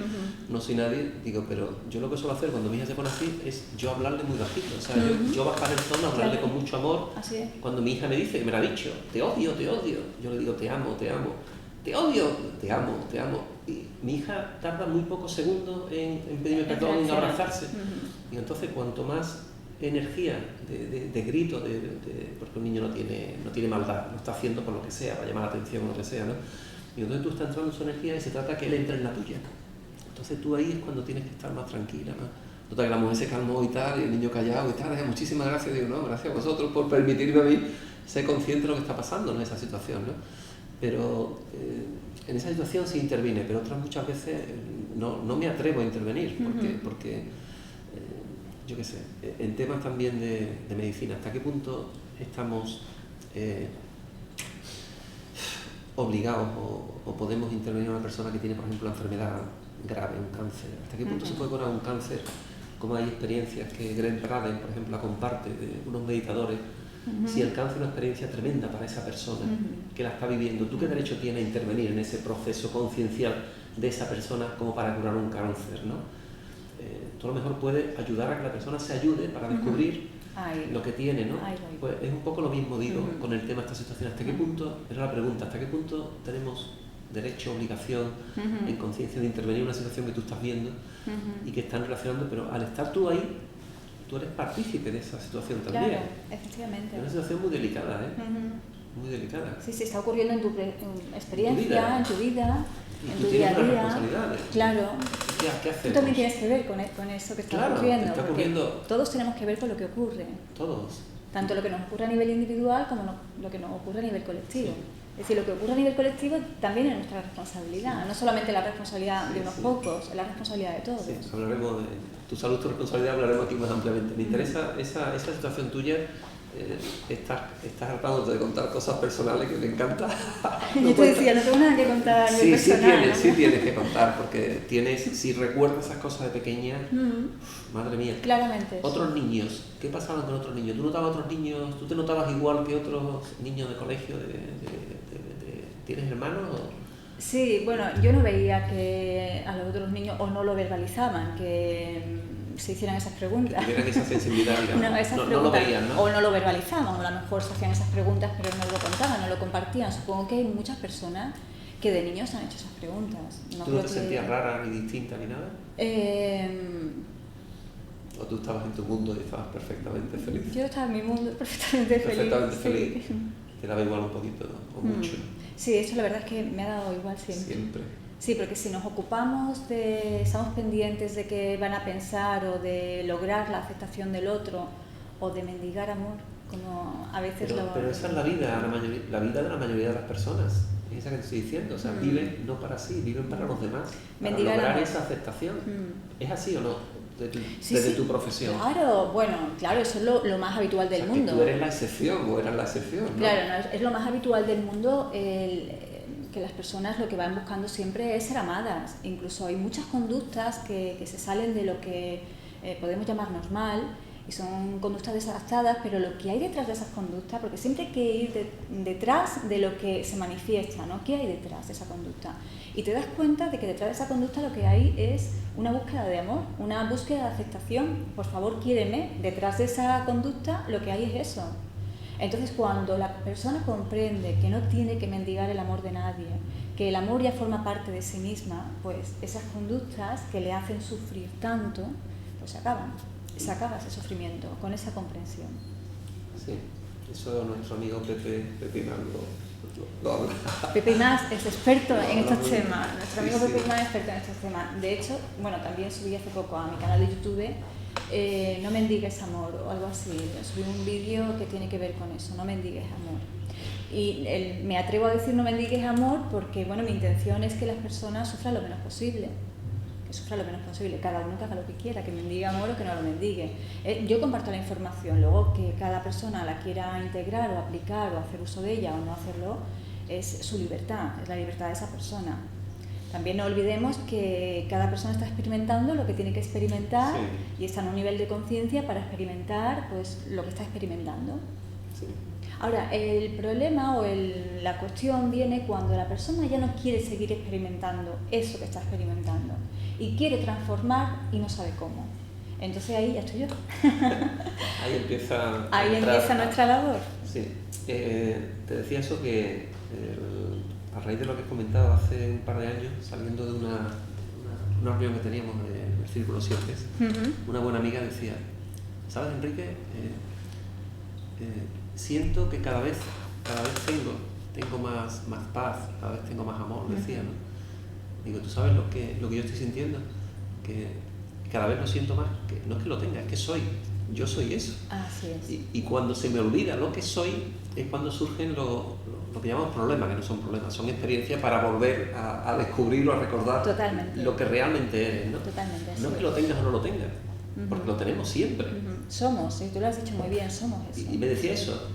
digo, pero yo lo que suelo hacer cuando mi hija se pone así es yo hablarle muy bajito, o sea, yo bajar el tono, hablarle con mucho amor. Así es. Cuando mi hija me dice, que me lo ha dicho, te odio, yo le digo, te amo, te odio, te amo. Y mi hija tarda muy pocos segundos en pedirme perdón, en abrazarse. Y entonces, cuanto más energía de grito, porque un niño no tiene maldad, lo está haciendo por lo que sea, para llamar la atención o lo que sea, ¿no? Y entonces tú estás entrando en su energía y se trata que él entre en la tuya. Entonces tú ahí es cuando tienes que estar más tranquila, ¿no? Total, que la mujer se calmó y tal, y el niño callado y tal, muchísimas gracias. Digo, no, gracias a vosotros por permitirme a mí ser consciente de lo que está pasando en esa situación, ¿no? Pero en esa situación sí intervine, pero otras muchas veces no me atrevo a intervenir, porque yo qué sé, en temas también de medicina, ¿hasta qué punto estamos obligados o podemos intervenir a una persona que tiene, por ejemplo, una enfermedad grave, un cáncer? ¿Hasta qué punto se puede curar un cáncer? Como hay experiencias que Glenn Braden, por ejemplo, la comparte de unos meditadores. Si el cáncer es una experiencia tremenda para esa persona que la está viviendo, ¿tú qué derecho tienes a intervenir en ese proceso conciencial de esa persona como para curar un cáncer, ¿no? Tú a lo mejor puedes ayudar a que la persona se ayude para descubrir lo que tiene, ¿no? Pues es un poco lo mismo, digo, con el tema de esta situación. ¿Hasta qué punto, era la pregunta, hasta qué punto tenemos derecho, obligación, en conciencia de intervenir en una situación que tú estás viendo y que están relacionando, pero al estar tú ahí, tú eres partícipe de esa situación también. Claro, efectivamente. Es una situación muy delicada, muy delicada. Sí, está ocurriendo en tu experiencia, en tu vida, en tu día a tienes día. Una responsabilidad. Claro. ¿Qué hacemos? Tú también tienes que ver con eso que está ocurriendo. Está ocurriendo. Todos tenemos que ver con lo que ocurre. Todos. Tanto lo que nos ocurre a nivel individual como lo que nos ocurre a nivel colectivo. Sí. Es decir, lo que ocurre a nivel colectivo también es nuestra responsabilidad. No solamente la responsabilidad de unos pocos, es la responsabilidad de todos. Sí, hablaremos de tu salud, tu responsabilidad, hablaremos aquí más ampliamente. Me interesa esa situación tuya. Estás tratando de contar cosas personales que me encanta. Yo te decía, no tengo nada que contar de personal. Sí tienes que contar, porque si recuerdas esas cosas de pequeña, madre mía. Claramente. Otros niños, ¿qué pasaban con otros niños? ¿Tú notabas otros niños? ¿Tú te notabas igual que otros niños de colegio? ¿Tienes hermanos? Sí, bueno, yo no veía que a los otros niños o no lo verbalizaban, que se hicieran esas preguntas. Que tuvieran esa sensibilidad, digamos. No lo veían, ¿no? O no lo verbalizaban, o a lo mejor se hacían esas preguntas pero no lo contaban, no lo compartían. Supongo que hay muchas personas que de niños han hecho esas preguntas. ¿Tú no te sentías rara ni distinta ni nada? ¿O tú estabas en tu mundo y estabas perfectamente feliz? Yo estaba en mi mundo perfectamente feliz. Sí. ¿Te daba igual un poquito o mucho? Sí, eso la verdad es que me ha dado igual siempre. Sí, porque si nos ocupamos estamos pendientes de qué van a pensar o de lograr la aceptación del otro o de mendigar amor, como a veces pero esa es la vida, la vida de la mayoría de las personas. Es esa que te estoy diciendo, o sea, viven no para sí, viven para los demás, para mendigar lograr amor. esa aceptación. ¿Es así o no? Sí, Desde sí, tu profesión. Claro, bueno, claro, eso es lo más habitual del mundo. Que tú eres la excepción o eras la excepción, ¿no? Claro, no, es lo más habitual del mundo que las personas lo que van buscando siempre es ser amadas. Incluso hay muchas conductas que se salen de lo que podemos llamar normal y son conductas desadaptadas, pero lo que hay detrás de esas conductas, porque siempre hay que ir detrás de lo que se manifiesta, ¿no? ¿Qué hay detrás de esa conducta? Y te das cuenta de que detrás de esa conducta lo que hay es una búsqueda de amor, una búsqueda de aceptación. Por favor, quiéreme. Detrás de esa conducta lo que hay es eso. Entonces, cuando la persona comprende que no tiene que mendigar el amor de nadie, que el amor ya forma parte de sí misma, pues esas conductas que le hacen sufrir tanto, pues se acaban. Se acaba ese sufrimiento con esa comprensión. Sí, eso nuestro amigo Pepe Imán lo habla. Pepe Imán es experto en estos temas. Nuestro amigo Sí. Pepe Imán es experto en estos temas. De hecho, bueno, también subí hace poco a mi canal de YouTube No mendigues amor o algo así. Subí un vídeo que tiene que ver con eso, no mendigues amor. Y me atrevo a decir no mendigues amor porque, bueno, mi intención es que las personas sufran lo menos posible. Que sufra lo menos posible, cada uno que haga lo que quiera, que mendigue amor o que no lo mendigue. Yo comparto la información, luego que cada persona la quiera integrar o aplicar o hacer uso de ella o no hacerlo, es su libertad, es la libertad de esa persona. También no olvidemos que cada persona está experimentando lo que tiene que experimentar, sí, y está en un nivel de conciencia para experimentar pues, lo que está experimentando. Sí. Ahora, el problema o la cuestión viene cuando la persona ya no quiere seguir experimentando eso que está experimentando y quiere transformar y no sabe cómo. Entonces ahí ya estoy yo. Ahí empieza nuestra labor. Sí. Te decía eso que a raíz de lo que he comentado hace un par de años, saliendo de una reunión que teníamos en el Círculo Sientes, una buena amiga decía, ¿sabes, Enrique? Siento que cada vez tengo más paz, cada vez tengo más amor, decía, ¿no? Digo, ¿tú sabes lo que yo estoy sintiendo? Que cada vez lo siento más, que no es que lo tenga, es que yo soy eso. Así es. Y cuando se me olvida lo que soy, es cuando surgen lo que llamamos problemas, que no son problemas, son experiencias para volver a descubrir o a recordar Totalmente. Lo que realmente eres, ¿no? Totalmente. No es que lo tengas o no lo tengas, porque lo tenemos siempre. Somos, y tú lo has dicho muy bien, somos eso. Y me decía eso,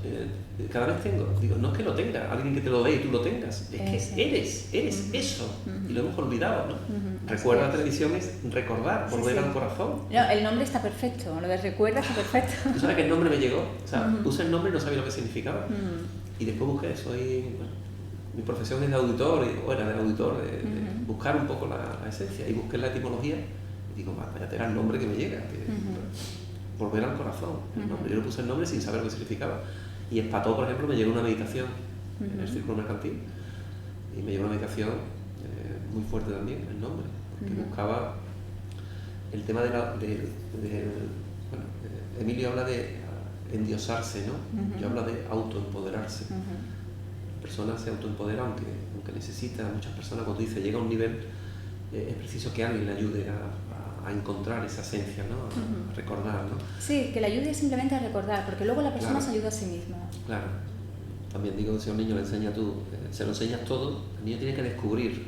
cada vez digo, no es que lo tenga, alguien que te lo dé y tú lo tengas, es que eres eso, y lo hemos olvidado, ¿no? Recuerda la televisión es recordar, volver al corazón. No, el nombre está perfecto, lo de recuerda está perfecto. ¿Tú sabes que el nombre me llegó? O sea, puse el nombre y no sabía lo que significaba. Y después busqué, mi profesión es de auditor, o era de auditor, de buscar un poco la esencia, y busqué la etimología, y digo, vaya, era el nombre que me llega, volver al corazón, el nombre. Yo le puse el nombre sin saber lo que significaba. Y Espató, por ejemplo, me llegó una meditación en el Círculo Mercantil, y me llegó una meditación muy fuerte también, el nombre, porque buscaba el tema Emilio habla de endiosarse, ¿no? Yo hablo de autoempoderarse. La persona se autoempodera aunque necesita, muchas personas cuando dice llega a un nivel, es preciso que alguien le ayude a encontrar esa esencia, ¿no? A recordar, ¿no? Sí, que le ayude simplemente a recordar, porque luego la persona se ayuda a sí misma. Claro. También digo que si a un niño le enseñas se lo enseñas todo, el niño tiene que descubrir.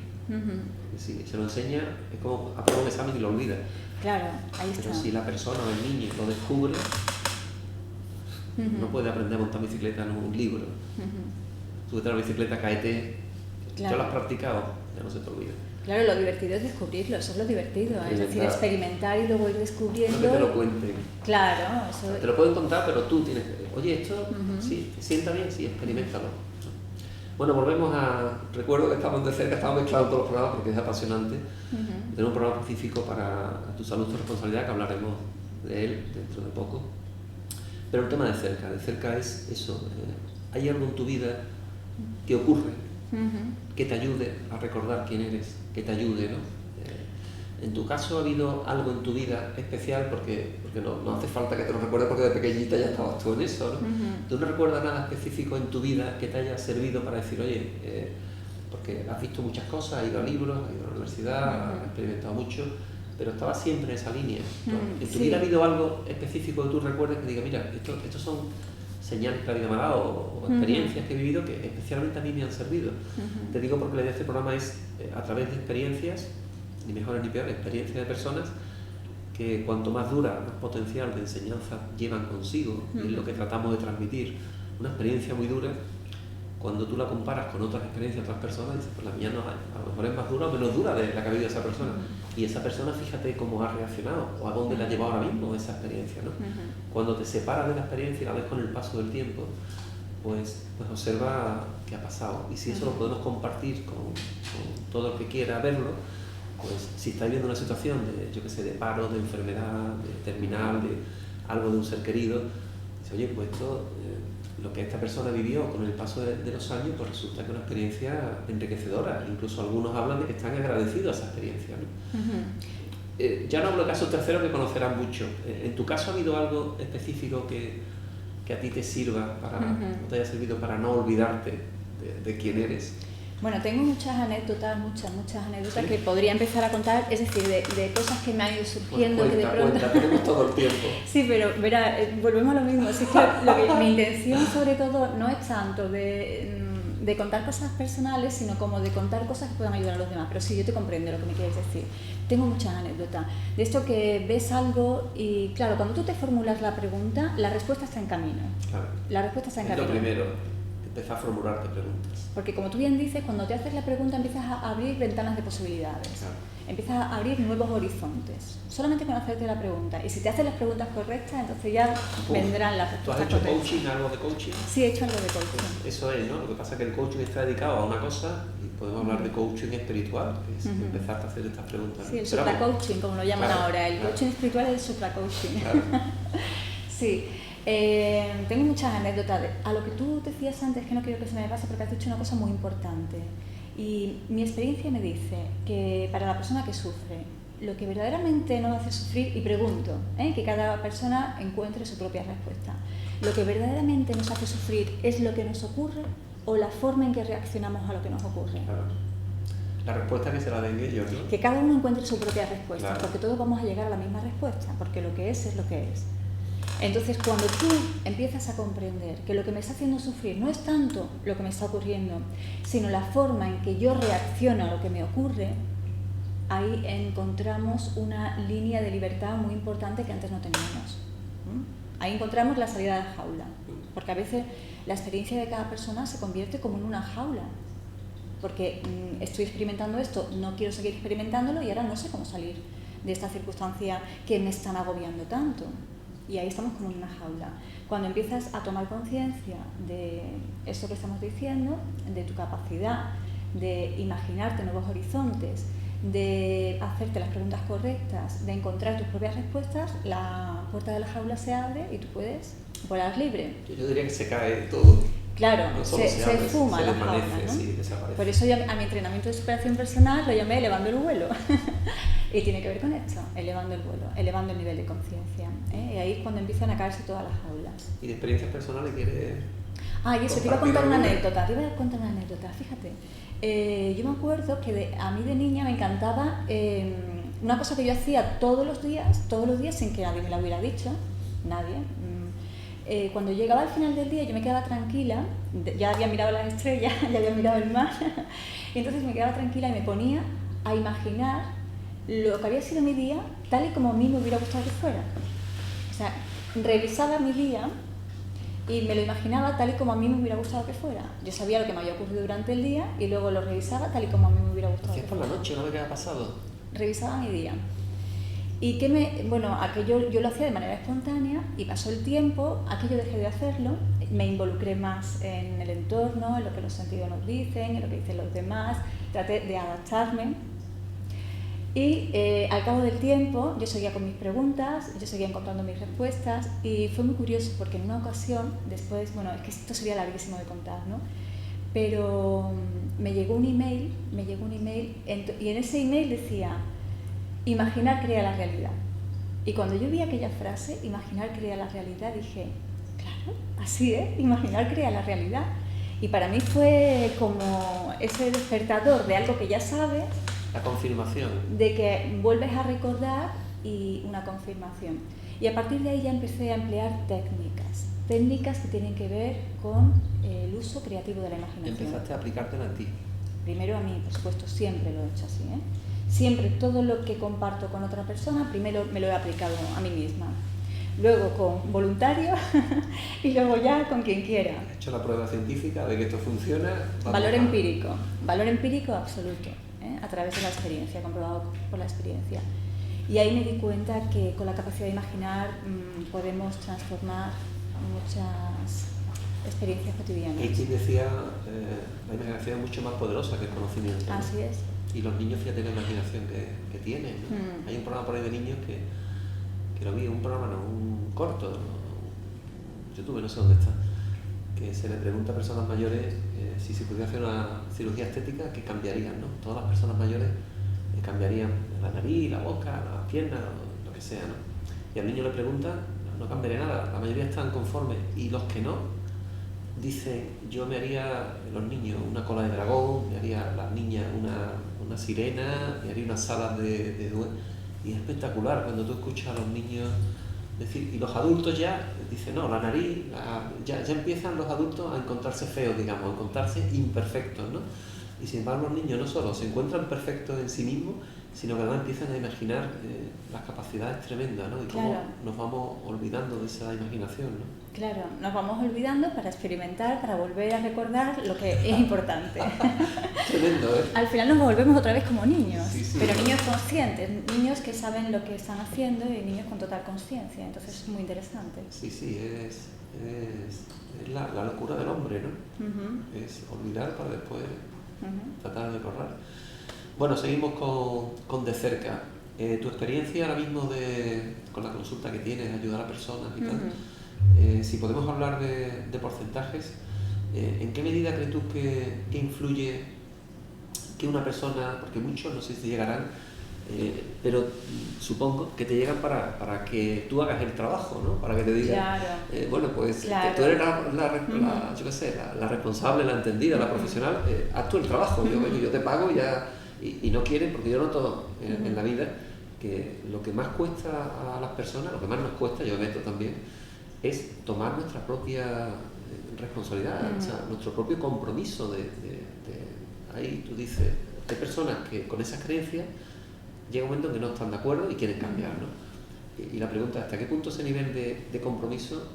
Si se lo enseña, es como aprueba un examen y lo olvida. Claro, ahí está. Pero si la persona o el niño lo descubre, no puede aprender a montar bicicleta en un libro. Súbete a la bicicleta, caete. Claro. Ya lo has practicado, ya no se te olvida. Claro, lo divertido es descubrirlo, eso es lo divertido, es decir, experimentar y luego ir descubriendo. No que te lo cuenten. Claro, eso. Te lo pueden contar, pero tú tienes que... Oye, esto, sí, ¿te sienta bien? Sí, experiméntalo. Bueno, volvemos a... Recuerdo que estamos de cerca, estamos mezclados todos los programas porque es apasionante. Tenemos un programa específico para Tu Salud, Tu Responsabilidad, que hablaremos de él dentro de poco. Pero el tema de cerca es eso. ¿Hay algo en tu vida que ocurre que te ayude a recordar quién eres, que te ayude, ¿no? En tu caso, ¿ha habido algo en tu vida especial? Porque no hace falta que te lo recuerdes porque de pequeñita ya estabas tú en eso, ¿no? ¿Tú no recuerdas nada específico en tu vida que te haya servido para decir, oye, que has visto muchas cosas, has ido a libros, has ido a la universidad, has experimentado mucho, pero estabas siempre en esa línea. ¿En tu vida ha habido algo específico que tú recuerdes que diga, mira, estos son señales que la vida me ha dado o experiencias que he vivido que especialmente a mí me han servido? Te digo porque la idea de este programa es, a través de experiencias, ni mejores ni peores, experiencias de personas que cuanto más dura, más potencial de enseñanza llevan consigo, y es lo que tratamos de transmitir. Una experiencia muy dura, cuando tú la comparas con otras experiencias de otras personas, dices, pues la mía no, a lo mejor es más dura o menos dura de la que ha vivido esa persona. Y esa persona, fíjate cómo ha reaccionado o a dónde la ha llevado ahora mismo esa experiencia, ¿no? Cuando te separas de la experiencia y la ves con el paso del tiempo, pues observa qué ha pasado. Y si eso lo podemos compartir con todo el que quiera verlo, pues si estáis viendo una situación de, yo qué sé, de paro, de enfermedad, de terminal, de algo de un ser querido, dice, oye, pues esto, lo que esta persona vivió con el paso de los años, pues resulta que es una experiencia enriquecedora. Incluso algunos hablan de que están agradecidos a esa experiencia, ¿no? Ya no hablo de casos terceros que conocerán mucho. ¿En tu caso ha habido algo específico que a ti te sirva, o te haya servido para no olvidarte de quién eres? Bueno, tengo muchas anécdotas ¿Sí? Que podría empezar a contar, es decir, de cosas que me han ido surgiendo. Pues cuenta, tenemos todo el tiempo. Sí, pero verá, volvemos a lo mismo. Así que mi intención sobre todo no es tanto de contar cosas personales, sino como de contar cosas que puedan ayudar a los demás. Pero sí, yo te comprendo lo que me quieres decir. Tengo muchas anécdotas. De esto que ves algo y, claro, cuando tú te formulas la pregunta, la respuesta está en camino. Claro. La respuesta está en camino. Lo primero, empezar a formularte preguntas. Porque como tú bien dices, cuando te haces la pregunta empiezas a abrir ventanas de posibilidades. Claro. Empiezas a abrir nuevos horizontes. Solamente con hacerte la pregunta. Y si te haces las preguntas correctas, entonces ya vendrán las respuestas correctas. ¿Tú has hecho coaching, algo de coaching? Sí, he hecho algo de coaching. Pues eso es, ¿no? Lo que pasa es que el coaching está dedicado a una cosa y podemos hablar de coaching espiritual, que es empezar a hacer estas preguntas. Sí, el supracoaching, como lo llaman ahora. El coaching espiritual es el supracoaching. Claro. Sí. Tengo muchas anécdotas. A lo que tú decías antes, que no quiero que se me pase, porque has dicho una cosa muy importante. Y mi experiencia me dice que para la persona que sufre, lo que verdaderamente nos hace sufrir, y pregunto, que cada persona encuentre su propia respuesta, lo que verdaderamente nos hace sufrir es lo que nos ocurre o la forma en que reaccionamos a lo que nos ocurre. Claro. La respuesta que se la den ellos, ¿no? Que cada uno encuentre su propia respuesta, claro. Porque todos vamos a llegar a la misma respuesta, porque lo que es lo que es. Entonces, cuando tú empiezas a comprender que lo que me está haciendo sufrir no es tanto lo que me está ocurriendo, sino la forma en que yo reacciono a lo que me ocurre, ahí encontramos una línea de libertad muy importante que antes no teníamos. Ahí encontramos la salida de la jaula, porque a veces la experiencia de cada persona se convierte como en una jaula, porque estoy experimentando esto, no quiero seguir experimentándolo y ahora no sé cómo salir de esta circunstancia que me están agobiando tanto. Y ahí estamos como en una jaula. Cuando empiezas a tomar conciencia de eso que estamos diciendo, de tu capacidad de imaginarte nuevos horizontes, de hacerte las preguntas correctas, de encontrar tus propias respuestas, la puerta de la jaula se abre y tú puedes volar libre. Yo diría que se cae todo. Claro, no se esfuma la jaula, ¿no? Sí, desaparece. Por eso yo a mi entrenamiento de superación personal lo llamé elevando el vuelo. Y tiene que ver con esto, elevando el vuelo, elevando el nivel de conciencia. Y ahí es cuando empiezan a caerse todas las jaulas. ¿Y de experiencias personales quieres...? Y eso, te iba a contar una anécdota, fíjate. Yo me acuerdo que a mí de niña me encantaba una cosa que yo hacía todos los días sin que nadie me la hubiera dicho, nadie. Cuando llegaba al final del día yo me quedaba tranquila, ya había mirado las estrellas, ya había mirado el mar, y entonces me quedaba tranquila y me ponía a imaginar lo que había sido mi día tal y como a mí me hubiera gustado que fuera. O sea, revisaba mi día y me lo imaginaba tal y como a mí me hubiera gustado que fuera. Yo sabía lo que me había ocurrido durante el día y luego lo revisaba tal y como a mí me hubiera gustado que fuera. ¿Por la noche no me queda pasado? Revisaba mi día. Y aquello yo lo hacía de manera espontánea y pasó el tiempo, aquello dejé de hacerlo, me involucré más en el entorno, en lo que los sentidos nos dicen, en lo que dicen los demás, traté de adaptarme. Y al cabo del tiempo yo seguía con mis preguntas, yo seguía encontrando mis respuestas y fue muy curioso porque en una ocasión, después, es que esto sería larguísimo de contar, ¿no? Pero me llegó un email y en ese email decía, imaginar crea la realidad. Y cuando yo vi aquella frase, imaginar crea la realidad, dije, claro, así es, imaginar crea la realidad. Y para mí fue como ese despertador de algo que ya sabes. La confirmación. De que vuelves a recordar y una confirmación. Y a partir de ahí ya empecé a emplear técnicas que tienen que ver con el uso creativo de la imaginación. Empezaste a aplicártela a ti. Primero a mí, por supuesto, siempre lo he hecho así, ¿eh? Siempre todo lo que comparto con otra persona, primero me lo he aplicado a mí misma. Luego con voluntarios y luego ya con quien quiera. Has hecho la prueba científica de que esto funciona. Valor empírico absoluto, ¿eh? A través de la experiencia, comprobado por la experiencia. Y ahí me di cuenta que con la capacidad de imaginar podemos transformar muchas experiencias cotidianas. Einstein decía, la imaginación es mucho más poderosa que el conocimiento, ¿no? Así es. Y los niños, fíjate la imaginación que tienen, ¿no? Hay un programa por ahí de niños que lo vi, un corto, YouTube, no sé dónde está, que se le pregunta a personas mayores si se pudiera hacer una cirugía estética, ¿qué cambiarían, no? Todas las personas mayores cambiarían la nariz, la boca, las piernas, lo que sea, ¿no? Y al niño le pregunta, no cambiaría nada, la mayoría están conformes, y los que no, dicen, yo me haría, los niños, una cola de dragón, me haría las niñas una sirena, me haría unas salas de duendes, y es espectacular cuando tú escuchas a los niños decir, y los adultos ya dicen, no, la nariz, ya empiezan los adultos a encontrarse feos, digamos, a encontrarse imperfectos, ¿no? Y sin embargo los niños no solo se encuentran perfectos en sí mismos, sino que además empiezan a imaginar las capacidades tremendas, ¿no? Y cómo nos vamos olvidando de esa imaginación, ¿no? Claro, nos vamos olvidando para experimentar, para volver a recordar lo que es importante. Tremendo, ¿eh? Al final nos volvemos otra vez como niños, sí, pero niños conscientes, niños que saben lo que están haciendo y niños con total conciencia, entonces es muy interesante. Sí, es la locura del hombre, ¿no? Es olvidar para después tratar de recordar. Bueno, seguimos con de cerca. Tu experiencia ahora mismo con la consulta que tienes, ayudar a personas y tal, si podemos hablar de porcentajes, ¿en qué medida crees tú que influye que una persona, porque muchos no sé si llegarán, pero supongo que te llegan para que tú hagas el trabajo, ¿no? Para que te digan, claro. bueno, pues claro. tú eres yo qué sé, la responsable, la entendida, la profesional, haz tú el trabajo, yo te pago y no quieren, porque yo noto en la vida que lo que más cuesta a las personas, lo que más nos cuesta, yo me meto también, es tomar nuestra propia responsabilidad, o sea, nuestro propio compromiso ahí tú dices, hay personas que con esas creencias llega un momento en que no están de acuerdo y quieren cambiar, ¿no? Y la pregunta es, ¿hasta qué punto ese nivel de compromiso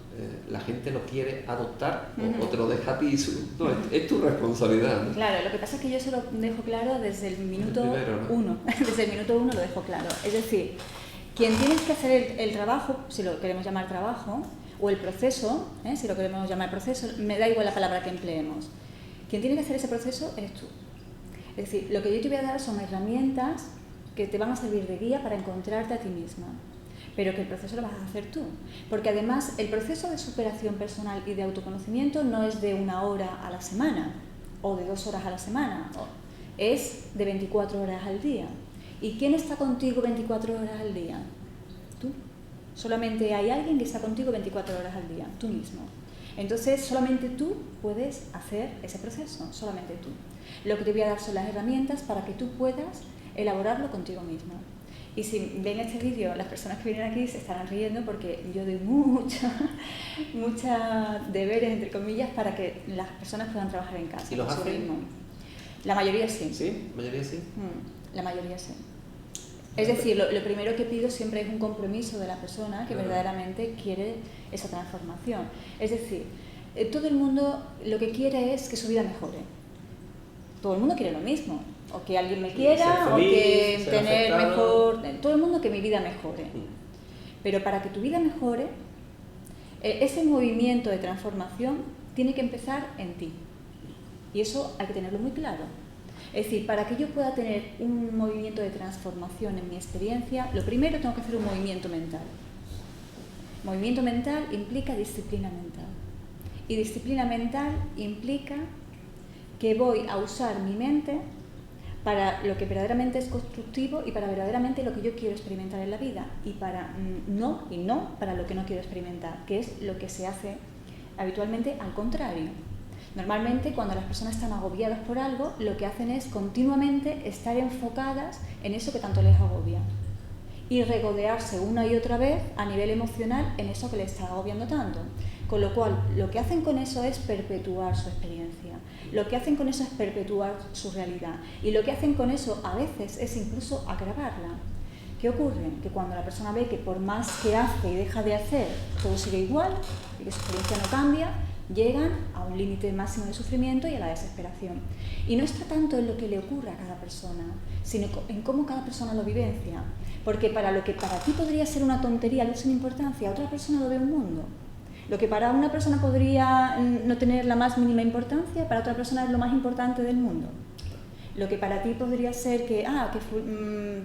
la gente lo quiere adoptar o te lo deja a ti? No, es tu responsabilidad, ¿no? Claro, lo que pasa es que yo se lo dejo claro desde el minuto uno. Desde el minuto uno lo dejo claro. Es decir, quien tiene que hacer el trabajo, si lo queremos llamar trabajo, o el proceso, si lo queremos llamar proceso, me da igual la palabra que empleemos. Quien tiene que hacer ese proceso eres tú. Es decir, lo que yo te voy a dar son herramientas que te van a servir de guía para encontrarte a ti misma, pero que el proceso lo vas a hacer tú. Porque además el proceso de superación personal y de autoconocimiento no es de 1 hora a la semana o de 2 horas a la semana, es de 24 horas al día. ¿Y quién está contigo 24 horas al día? Tú. Solamente hay alguien que está contigo 24 horas al día, tú mismo. Entonces solamente tú puedes hacer ese proceso, solamente tú. Lo que te voy a dar son las herramientas para que tú puedas elaborarlo contigo mismo. Y si ven este vídeo, las personas que vienen aquí se estarán riendo porque yo doy mucha deberes, entre comillas, para que las personas puedan trabajar en casa. ¿Y los hacen? Ritmo. La mayoría sí. ¿Sí? ¿La mayoría sí? La mayoría sí. Es decir, lo primero que pido siempre es un compromiso de la persona que verdaderamente quiere esa transformación. Es decir, todo el mundo lo que quiere es que su vida mejore. Todo el mundo quiere lo mismo. O que alguien me quiera, feliz, o que tener aceptado. mejor... Todo el mundo que mi vida mejore. Pero para que tu vida mejore, ese movimiento de transformación tiene que empezar en ti. Y eso hay que tenerlo muy claro. Es decir, para que yo pueda tener un movimiento de transformación en mi experiencia, lo primero tengo que hacer un movimiento mental. Movimiento mental implica disciplina mental. Y disciplina mental implica que voy a usar mi mente para lo que verdaderamente es constructivo y para verdaderamente lo que yo quiero experimentar en la vida y no para lo que no quiero experimentar, que es lo que se hace habitualmente al contrario. Normalmente cuando las personas están agobiadas por algo, lo que hacen es continuamente estar enfocadas en eso que tanto les agobia y regodearse una y otra vez a nivel emocional en eso que les está agobiando tanto. Con lo cual, lo que hacen con eso es perpetuar su experiencia, lo que hacen con eso es perpetuar su realidad y lo que hacen con eso a veces es incluso agravarla. ¿Qué ocurre? Que cuando la persona ve que por más que hace y deja de hacer, todo sigue igual y que su experiencia no cambia, llegan a un límite máximo de sufrimiento y a la desesperación. Y no está tanto en lo que le ocurra a cada persona, sino en cómo cada persona lo vivencia. Porque para lo que para ti podría ser una tontería, algo sin importancia, a otra persona lo ve un mundo. Lo que para una persona podría no tener la más mínima importancia, para otra persona es lo más importante del mundo. Lo que para ti podría ser que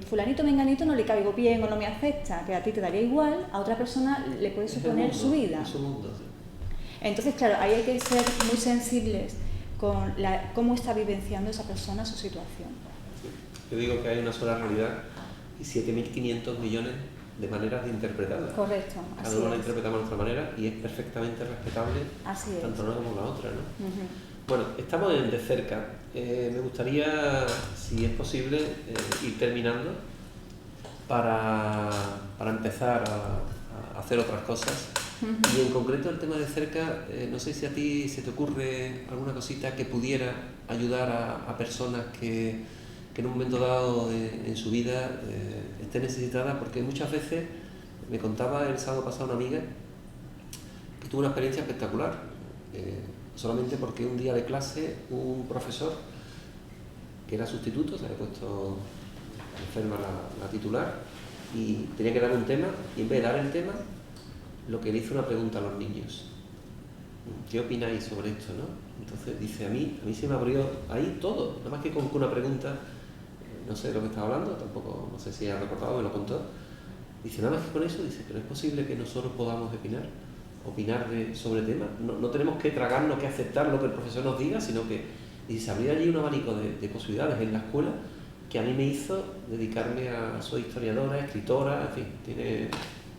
fulanito menganito no le caigo bien o no me acepta, que a ti te daría igual, a otra persona le puede suponer su vida. Su mundo, sí. Entonces, claro, ahí hay que ser muy sensibles con cómo está vivenciando esa persona su situación. Yo digo que hay una sola realidad y 7.500 millones de maneras de interpretarla. Correcto, así Cada uno la es. interpretamos de nuestra manera y es perfectamente respetable, Así es. tanto una como la otra, ¿no? Uh-huh. Bueno, estamos en De Cerca. Me gustaría, si es posible, ir terminando para empezar a hacer otras cosas. Uh-huh. Y en concreto el tema de cerca, no sé si a ti se te ocurre alguna cosita que pudiera ayudar a personas que en un momento dado en su vida estén necesitadas, porque muchas veces, me contaba el sábado pasado una amiga que tuvo una experiencia espectacular, solamente porque un día de clase un profesor que era sustituto, se había puesto enferma la titular y tenía que dar un tema, y en vez de dar el tema, lo que le hizo una pregunta a los niños. ¿Qué opináis sobre esto, no? Entonces dice, a mí se me abrió ahí todo, nada más que con una pregunta, no sé de lo que estaba hablando, tampoco, no sé si ha recordado, me lo contó. Dice, nada más que con eso, dice, pero es posible que nosotros podamos opinar sobre temas. No tenemos que tragarnos, que aceptar lo que el profesor nos diga, sino que se abría allí un abanico de posibilidades en la escuela que a mí me hizo dedicarme soy historiadora, escritora, en fin, tiene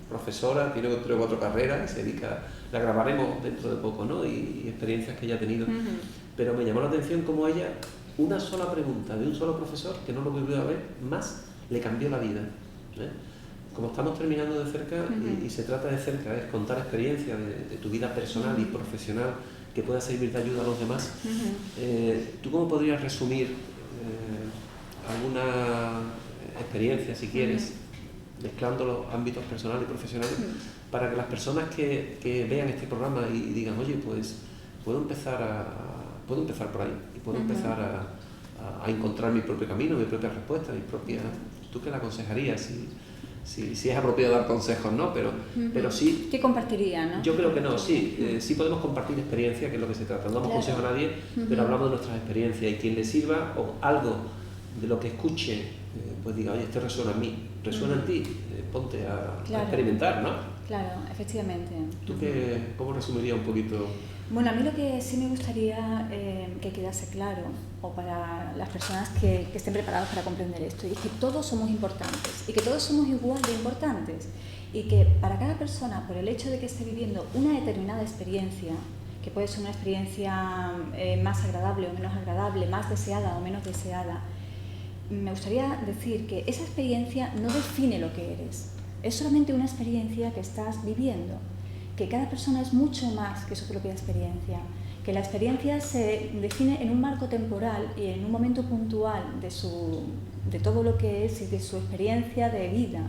profesora, tiene 3 o 4 carreras, se dedica, la grabaremos dentro de poco, ¿no? Y experiencias que ella ha tenido. Uh-huh. Pero me llamó la atención cómo ella, una sola pregunta de un solo profesor, que no lo volvió a ver más, le cambió la vida, ¿eh? Como estamos terminando De Cerca, uh-huh, y se trata de cerca, es contar experiencias de tu vida personal, uh-huh, y profesional que pueda servir de ayuda a los demás. Uh-huh. ¿Tú cómo podrías resumir alguna experiencia, si quieres, uh-huh, mezclando los ámbitos personales y profesionales, uh-huh, para que las personas que vean este programa y digan, oye, pues puedo empezar por ahí y puedo, uh-huh, empezar a encontrar mi propio camino, mi propia respuesta, mis propias... ¿Tú qué le aconsejarías? Si es apropiado dar consejos, ¿no? Pero sí... ¿Qué compartiría, no? Yo creo que no, sí. Sí podemos compartir experiencias, que es lo que se trata. No damos, claro, consejo a nadie, uh-huh, pero hablamos de nuestras experiencias, y quien le sirva o algo de lo que escuche, pues diga, oye, esto resuena en mí, resuena, uh-huh, en ti, ponte claro, a experimentar, ¿no? Claro, efectivamente. ¿Tú cómo resumirías un poquito? Bueno, a mí lo que sí me gustaría que quedase claro, o para las personas que estén preparadas para comprender esto, es que todos somos importantes y que todos somos igual de importantes, y que para cada persona, por el hecho de que esté viviendo una determinada experiencia, que puede ser una experiencia más agradable o menos agradable, más deseada o menos deseada, me gustaría decir que esa experiencia no define lo que eres, es solamente una experiencia que estás viviendo, que cada persona es mucho más que su propia experiencia, que la experiencia se define en un marco temporal y en un momento puntual de todo lo que es y de su experiencia de vida,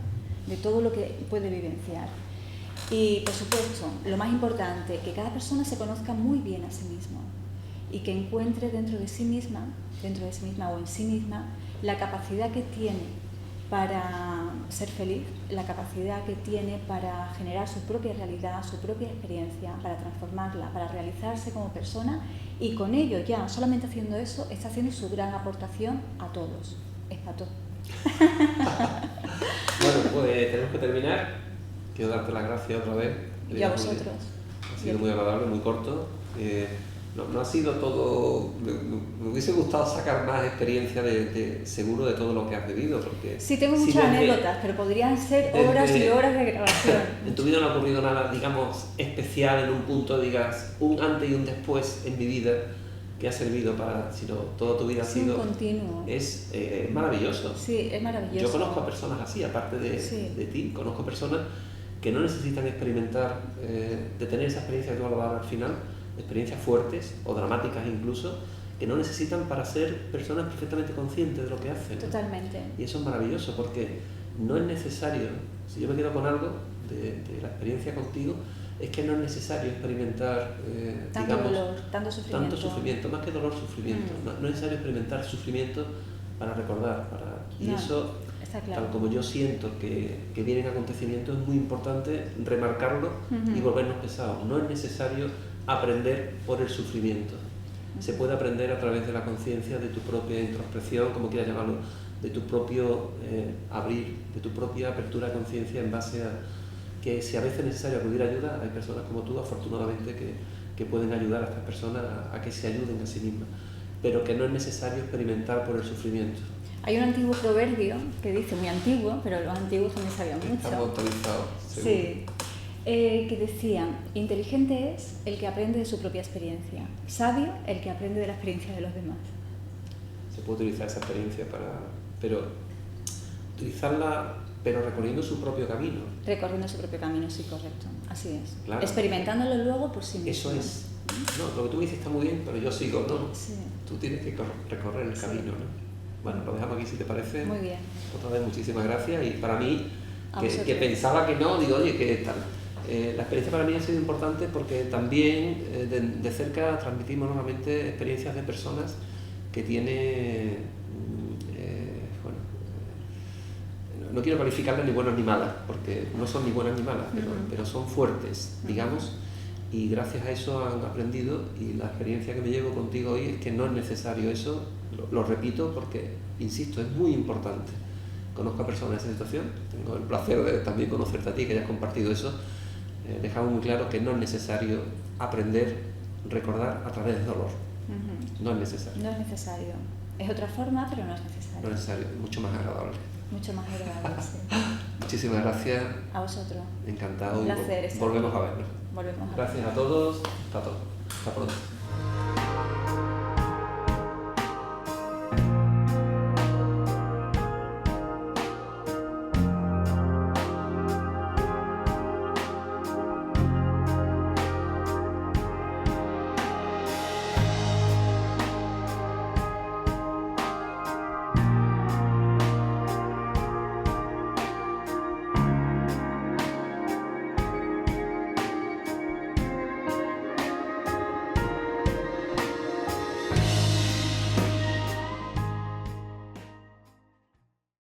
de todo lo que puede vivenciar. Y, por supuesto, lo más importante, que cada persona se conozca muy bien a sí mismo y que encuentre dentro de sí misma o en sí misma, la capacidad que tiene para ser feliz, la capacidad que tiene para generar su propia realidad, su propia experiencia, para transformarla, para realizarse como persona, y con ello ya, solamente haciendo eso, está haciendo su gran aportación a todos. Es para todo. Bueno, pues tenemos que terminar. Quiero darte las gracias otra vez. Y a vosotros. Ha sido muy agradable, muy corto. no ha sido todo... Me hubiese gustado sacar más experiencia seguro de todo lo que has vivido, porque... Sí, tengo muchas anécdotas, pero podrían ser horas y horas de grabación. ¿En tu vida no ha ocurrido nada, digamos, especial en un punto, digas, un antes y un después en mi vida que ha servido para... sino toda tu vida ha sido... un continuo. Es maravilloso. Sí, es maravilloso. Yo conozco a personas así, aparte de ti, conozco personas que no necesitan experimentar, de tener esa experiencia que tú hablabas al final, experiencias fuertes o dramáticas incluso, que no necesitan para ser personas perfectamente conscientes de lo que hacen. Totalmente. Y eso es maravilloso, porque no es necesario, si yo me quedo con algo de la experiencia contigo, es que no es necesario experimentar, tanto digamos, dolor, tanto sufrimiento, más que dolor, sufrimiento. No es necesario experimentar sufrimiento para recordar, y eso, claro. Tal como yo siento que vienen acontecimientos, es muy importante remarcarlo y volvernos pesados. No es necesario aprender por el sufrimiento. Se puede aprender a través de la conciencia, de tu propia introspección, como quieras llamarlo, de tu propio abrir, de tu propia apertura de conciencia, en base a que si a veces es necesario acudir a ayuda, hay personas como tú, afortunadamente, que pueden ayudar a estas personas a que se ayuden a sí mismas, pero que no es necesario experimentar por el sufrimiento. Hay un antiguo proverbio que dice, muy antiguo, pero los antiguos también sabían mucho. Estamos actualizados, seguro. Sí. Que decía, inteligente es el que aprende de su propia experiencia, sabio el que aprende de la experiencia de los demás. Se puede utilizar esa experiencia pero utilizarla, pero recorriendo su propio camino. Recorriendo su propio camino, sí, correcto, así es. Claro. Experimentándolo luego por sí mismo. Eso es. No, lo que tú dices está muy bien, pero yo sigo, ¿no? Sí. Tú tienes que recorrer el camino, ¿no? Bueno, lo dejamos aquí si te parece. Muy bien. Otra vez muchísimas gracias, y para mí, que pensaba que no, digo, oye, ¿qué tal? La experiencia para mí ha sido importante porque también de cerca transmitimos normalmente experiencias de personas que tienen, no quiero calificarlas ni buenas ni malas, porque no son ni buenas ni malas, pero son fuertes, digamos, y gracias a eso han aprendido, y la experiencia que me llevo contigo hoy es que no es necesario eso, lo repito porque, insisto, es muy importante. Conozco a personas en esa situación, tengo el placer de también conocerte a ti, que hayas compartido eso. Dejamos muy claro que no es necesario aprender, recordar a través del dolor. No es necesario. No es necesario. Es otra forma, pero no es necesario. No es necesario, mucho más agradable. Mucho más agradable, sí. Muchísimas gracias. A vosotros. Encantado. Un placer. Volvemos a vernos. Volvemos a vernos. Gracias a todos. Hasta pronto.